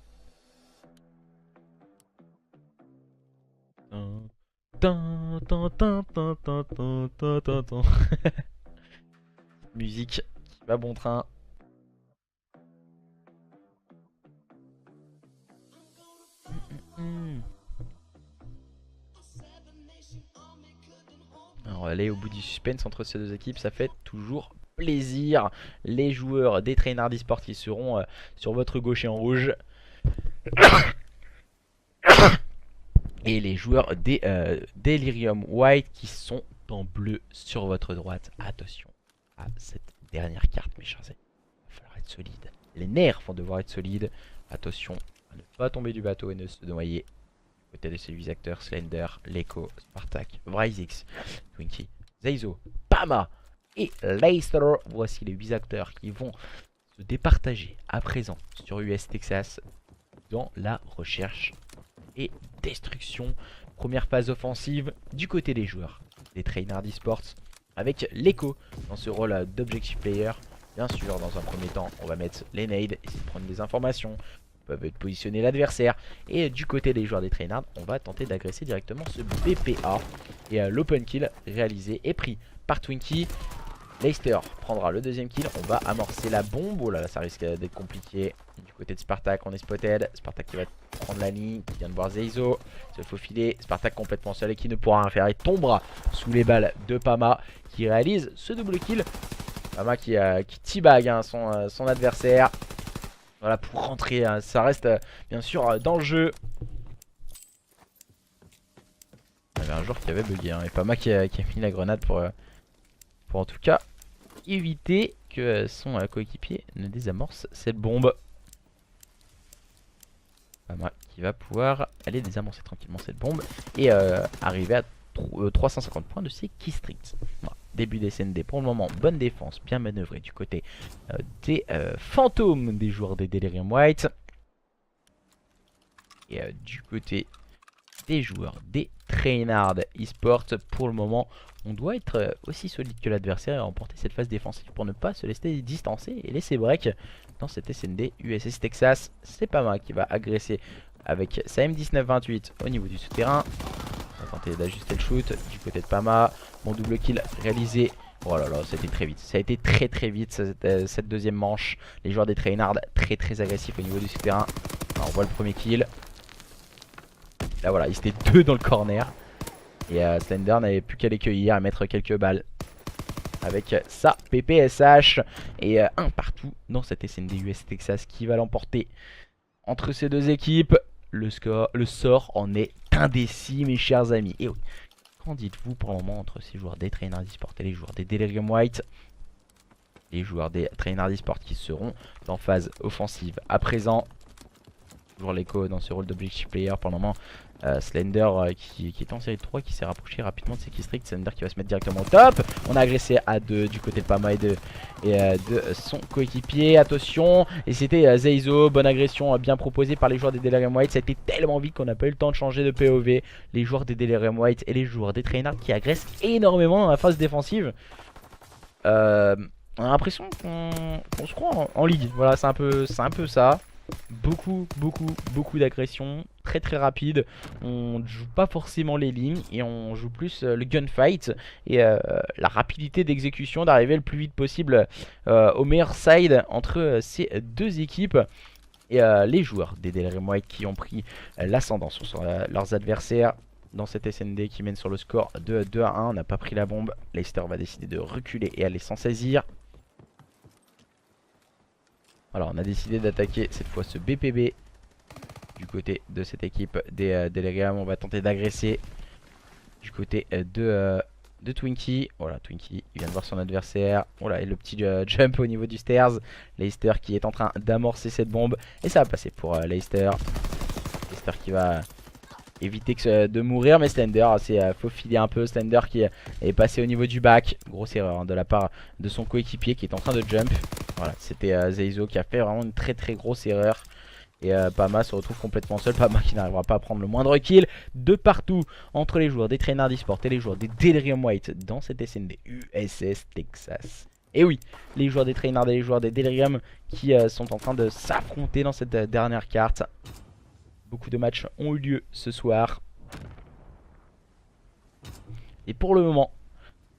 Musique qui va bon train. Alors aller au bout du suspense entre ces deux équipes, ça fait toujours plaisir. Les joueurs des Trainhard Esports qui seront sur votre gauche et en rouge. Et les joueurs des Delirium White qui sont en bleu sur votre droite. Attention à cette dernière carte mes chers amis. Il va falloir être solide. Les nerfs vont devoir être solides. Attention à ne pas tomber du bateau et ne se noyer. Côté de ces 8 acteurs, Slender, l'Echo, Spartak, Bryzix, Twinkie, Zeizo, Pama et Leicester. Voici les 8 acteurs qui vont se départager à présent sur US Texas dans la recherche et destruction. Première phase offensive du côté des joueurs des Trainhard Esports avec l'Echo dans ce rôle d'objective player. Bien sûr, dans un premier temps, on va mettre les nades, essayer de prendre des informations, peuvent positionner l'adversaire. Et du côté des joueurs des Trainhard, on va tenter d'agresser directement ce BPA. Et l'open kill réalisé est pris par Twinkie. Leicester prendra le deuxième kill. On va amorcer la bombe. Oh là là, ça risque d'être compliqué. Du côté de Spartak, on est spotted. Spartak qui va prendre la ligne, qui vient de voir Zeizo se faufiler. Spartak complètement seul et qui ne pourra rien faire. Il tombera sous les balles de Pama qui réalise ce double kill. Pama qui teabag hein, son adversaire. Voilà pour rentrer. Hein, ça reste bien sûr dans le jeu. Il y avait un joueur qui avait bugué hein, et Pama qui a mis la grenade pour en tout cas éviter que son coéquipier ne désamorce cette bombe. Pama qui va pouvoir aller désamorcer tranquillement cette bombe et arriver à 350 points de ses keystrings. Voilà. Début des SND pour le moment, bonne défense, bien manœuvrée du côté des fantômes des joueurs des Delirium White. Et du côté des joueurs des Trainhard Esports, pour le moment, on doit être aussi solide que l'adversaire et remporter cette phase défensive pour ne pas se laisser distancer et laisser break dans cette SND USS Texas. C'est Pama qui va agresser avec sa M1928 au niveau du souterrain. On va tenter d'ajuster le shoot du côté de Pama. Bon double kill réalisé. Oh là là, c'était très vite. Ça a été très vite cette deuxième manche. Les joueurs des Trainhard très agressifs au niveau du souterrain. Alors, on voit le premier kill. Là voilà, ils étaient deux dans le corner. Et Slender n'avait plus qu'à les cueillir et mettre quelques balles avec sa PPSH. Et un partout dans cette SND US Texas qui va l'emporter. Entre ces deux équipes, le sort en est indécis mes chers amis. Et oui, qu'en dites-vous pour le moment entre ces joueurs des Trainhard Esports et les joueurs des Delirium White? Les joueurs des Trainhard Esports qui seront en phase offensive à présent. Toujours l'Echo dans ce rôle d'objective player pour le moment. Slender qui est en série 3 qui s'est rapproché rapidement de ses keystrings. Slender qui va se mettre directement au top. On a agressé à 2 du côté de Pama et de son coéquipier. Attention. Et c'était Zeizo. Bonne agression bien proposée par les joueurs des Delirium White. Ça a été tellement vite qu'on n'a pas eu le temps de changer de POV. Les joueurs des Delirium White et les joueurs des Trainhard qui agressent énormément dans la phase défensive. On a l'impression qu'on se croit en ligue. Voilà, c'est un peu ça. Beaucoup d'agression, très rapide. On ne joue pas forcément les lignes et on joue plus le gunfight et la rapidité d'exécution, d'arriver le plus vite possible au meilleur side entre ces deux équipes. Et les joueurs des Delirium White qui ont pris l'ascendant sur leurs adversaires dans cette SND qui mène sur le score de 2-1. On n'a pas pris la bombe. Leicester va décider de reculer et aller s'en saisir. Alors on a décidé d'attaquer cette fois ce BPB du côté de cette équipe des Delirium. On va tenter d'agresser du côté de Twinkie. Voilà, Twinkie il vient de voir son adversaire. Voilà, et le petit jump au niveau du stairs. Leicester qui est en train d'amorcer cette bombe. Et ça va passer pour Leicester. Leicester qui va éviter de mourir. Mais Slender s'est faufilé un peu. Slender qui est passé au niveau du back. Grosse erreur hein, de la part de son coéquipier qui est en train de jump. Voilà, c'était Zeizo qui a fait vraiment une très grosse erreur. Et Pama se retrouve complètement seul. Pama qui n'arrivera pas à prendre le moindre kill. De partout entre les joueurs des Trainhard Esports et les joueurs des Delirium White dans cette SND USS Texas. Et oui, les joueurs des Trainhard et les joueurs des Delirium qui sont en train de s'affronter dans cette dernière carte. Beaucoup de matchs ont eu lieu ce soir. Et pour le moment,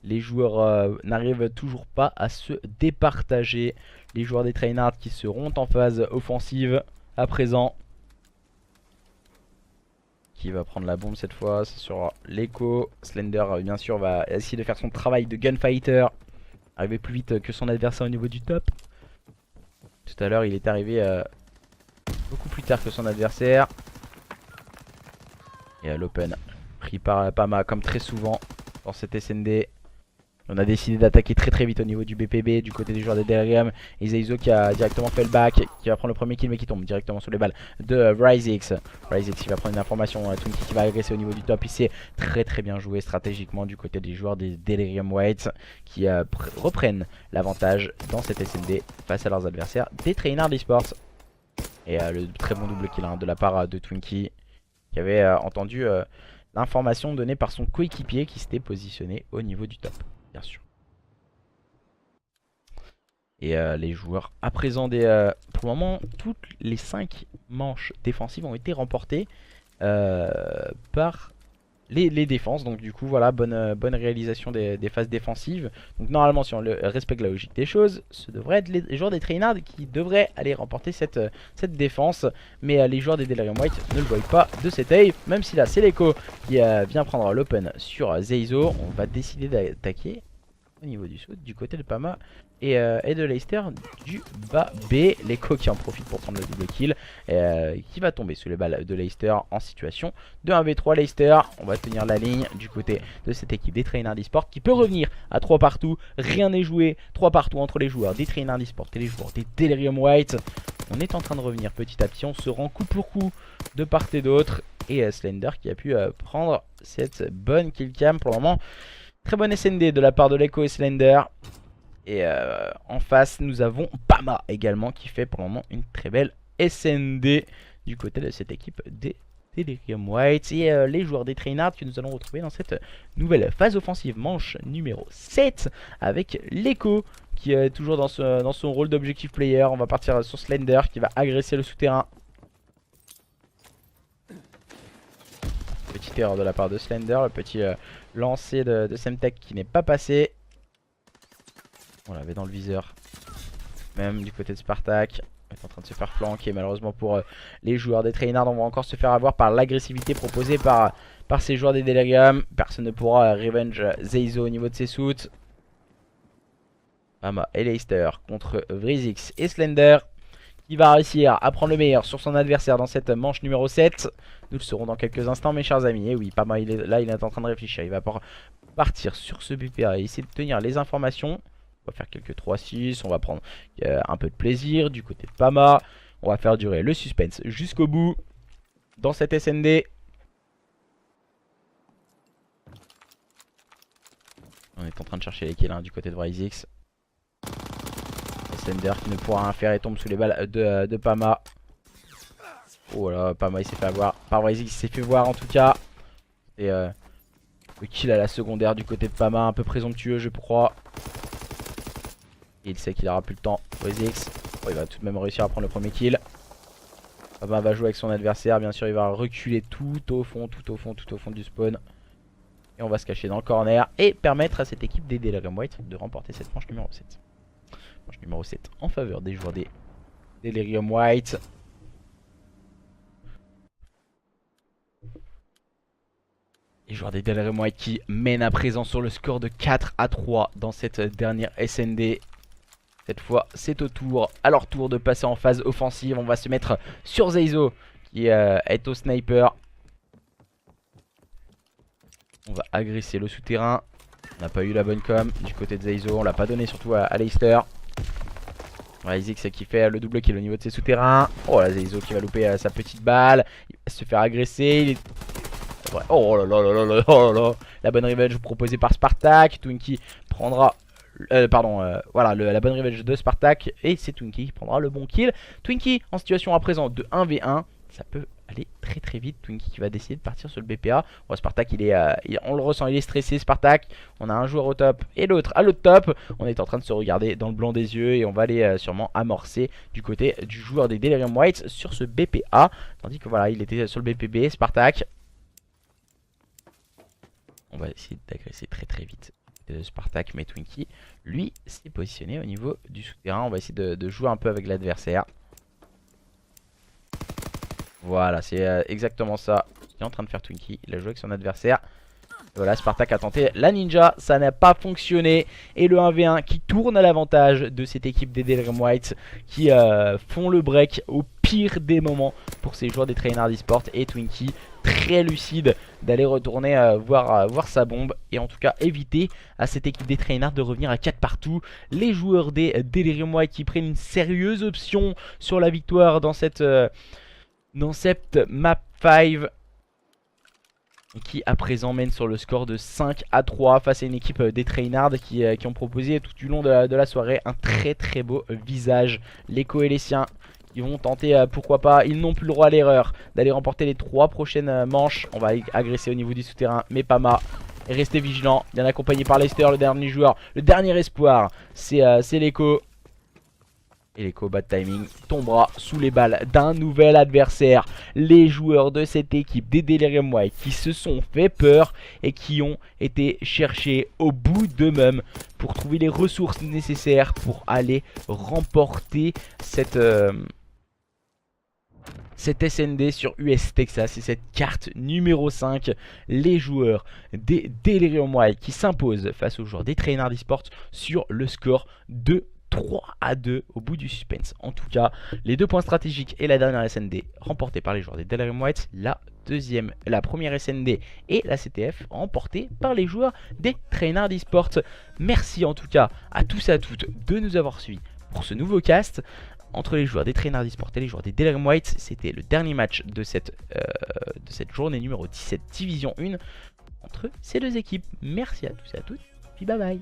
les joueurs n'arrivent toujours pas à se départager. Les joueurs des Trainhard qui seront en phase offensive à présent. Qui va prendre la bombe cette fois? C'est sur l'Echo. Slender bien sûr va essayer de faire son travail de gunfighter. Arriver plus vite que son adversaire au niveau du top. Tout à l'heure il est arrivé beaucoup plus tard que son adversaire. Et à l'open pris par Pama comme très souvent dans cette SND. On a décidé d'attaquer très vite au niveau du BPB, du côté des joueurs des Delirium. Et Zeizo qui a directement fait le back, qui va prendre le premier kill mais qui tombe directement sur les balles de Ryzix. Ryzix qui va prendre une information, Twinkie qui va agresser au niveau du top. Il s'est très bien joué stratégiquement du côté des joueurs des Delirium White qui reprennent l'avantage dans cette SND face à leurs adversaires des Trainards Esports. Et le très bon double kill de la part de Twinkie qui avait entendu l'information donnée par son coéquipier qui s'était positionné au niveau du top. Bien sûr. Et les joueurs à présent pour le moment, toutes les 5 manches défensives ont été remportées par les défenses. Donc du coup voilà, bonne réalisation des phases défensives. Donc normalement si on respecte la logique des choses, ce devrait être les joueurs des Trainards qui devraient aller remporter cette défense. Mais les joueurs des Delirium White ne le voient pas de cet œil. Même si là c'est l'Echo qui vient prendre l'open sur Zeizo. On va décider d'attaquer au niveau du sud, du côté de Pama et de Leicester du bas B. L'Echo qui en profite pour prendre le double kill, qui va tomber sous les balles de Leicester en situation de 1v3. Leicester, on va tenir la ligne du côté de cette équipe des Trainards Esports qui peut revenir à 3 partout. Rien n'est joué, 3 partout entre les joueurs des Trainards Esports et les joueurs des Delirium White. On est en train de revenir petit à petit, on se rend coup pour coup de part et d'autre. Et Slender qui a pu prendre cette bonne kill cam pour le moment. Très bonne SND de la part de l'Echo et Slender. Et en face, nous avons Pama également qui fait pour le moment une très belle SND du côté de cette équipe des Delirium White. Et les joueurs des Trainards que nous allons retrouver dans cette nouvelle phase offensive, manche numéro 7, avec l'Echo qui est toujours dans son rôle d'objectif player. On va partir sur Slender qui va agresser le souterrain. Petite erreur de la part de Slender, le petit lancer de Semtech qui n'est pas passé. On l'avait dans le viseur. Même du côté de Spartak. On est en train de se faire flanquer malheureusement pour les joueurs des Trainards. On va encore se faire avoir par l'agressivité proposée par ces joueurs des Delirium. Personne ne pourra revenge Zeizo au niveau de ses suits. Pama et Leicester contre Vrizix et Slender. Qui va réussir à prendre le meilleur sur son adversaire dans cette manche numéro 7. Nous le saurons dans quelques instants mes chers amis. Et oui, Pama il est en train de réfléchir. Il va partir sur ce BPA et essayer de tenir les informations. On va faire quelques 3-6. On va prendre un peu de plaisir du côté de Pama. On va faire durer le suspense jusqu'au bout dans cette SND. On est en train de chercher les kills du côté de Vrizix. Slender qui ne pourra rien faire et tombe sous les balles de Pama. Oh là, Pama il s'est fait avoir par Vrizix, il s'est fait voir en tout cas. Et le kill à la secondaire du côté de Pama, un peu présomptueux je crois. Et il sait qu'il aura plus le temps. Vrizix, oh, il va tout de même réussir à prendre le premier kill. Pama va jouer avec son adversaire, bien sûr il va reculer tout au fond du spawn. Et on va se cacher dans le corner et permettre à cette équipe des Delirium White de remporter cette manche numéro 7. Manche numéro 7 en faveur des joueurs des Delirium White. Les joueurs des Delirium White qui mènent à présent sur le score de 4-3 dans cette dernière SND. Cette fois c'est à leur tour de passer en phase offensive. On va se mettre sur Zeizo qui est au sniper. On va agresser le souterrain. On n'a pas eu la bonne com du côté de Zeizo. On l'a pas donné surtout à Leicester. Ryzix qui fait le double kill au niveau de ses souterrains. Oh là, Zeizo qui va louper sa petite balle. Il va se faire agresser. Oh là là là là là là là. La bonne revenge proposée par Spartak. Twinkie prendra... voilà la bonne revenge de Spartak. Et c'est Twinkie qui prendra le bon kill. Twinkie en situation à présent de 1v1. Ça peut aller très vite. Twinkie qui va décider de partir sur le BPA. Bon, Spartak on le ressent, il est stressé Spartak. On a un joueur au top et l'autre à l'autre top. On est en train de se regarder dans le blanc des yeux. Et on va aller sûrement amorcer du côté du joueur des Delirium Whites sur ce BPA. Tandis que voilà, il était sur le BPB Spartak. On va essayer d'agresser très vite Spartak, mais Twinkie lui s'est positionné au niveau du souterrain. On va essayer de jouer un peu avec l'adversaire. Voilà, c'est exactement ça qu'il est en train de faire Twinkie. Il a joué avec son adversaire. Et voilà, Spartak a tenté la ninja, ça n'a pas fonctionné. Et le 1v1 qui tourne à l'avantage de cette équipe des Delirium White qui font le break au pire des moments pour ces joueurs des Trainards eSport. Et Twinkie très lucide d'aller retourner voir sa bombe. Et en tout cas éviter à cette équipe des Trainards de revenir à 4 partout. Les joueurs des Delirium White qui prennent une sérieuse option sur la victoire dans cette map 5. Qui à présent mène sur le score de 5-3 face à une équipe des Trainards qui ont proposé tout du long de la soirée un très beau visage. L'Echo et les siens qui vont tenter, pourquoi pas, ils n'ont plus le droit à l'erreur d'aller remporter les 3 prochaines manches. On va agresser au niveau du souterrain, mais Pama est resté vigilant, bien accompagné par Lester, le dernier joueur, le dernier espoir, c'est l'Echo. Et l'Echo, bad timing, tombera sous les balles d'un nouvel adversaire. Les joueurs de cette équipe des Delirium White qui se sont fait peur et qui ont été cherchés au bout d'eux-mêmes pour trouver les ressources nécessaires pour aller remporter cette SND sur US Texas et cette carte numéro 5. Les joueurs des Delirium White qui s'imposent face aux joueurs des Trainards eSports sur le score de 3-2 au bout du suspense. En tout cas, les 2 points stratégiques et la dernière SND remportées par les joueurs des Delirium White. La première SND et la CTF remportées par les joueurs des Trainards eSports. Merci en tout cas à tous et à toutes de nous avoir suivis pour ce nouveau cast. Entre les joueurs des Trainards eSports et les joueurs des Delirium White, c'était le dernier match de cette journée numéro 17 Division 1 entre ces deux équipes. Merci à tous et à toutes, puis bye bye.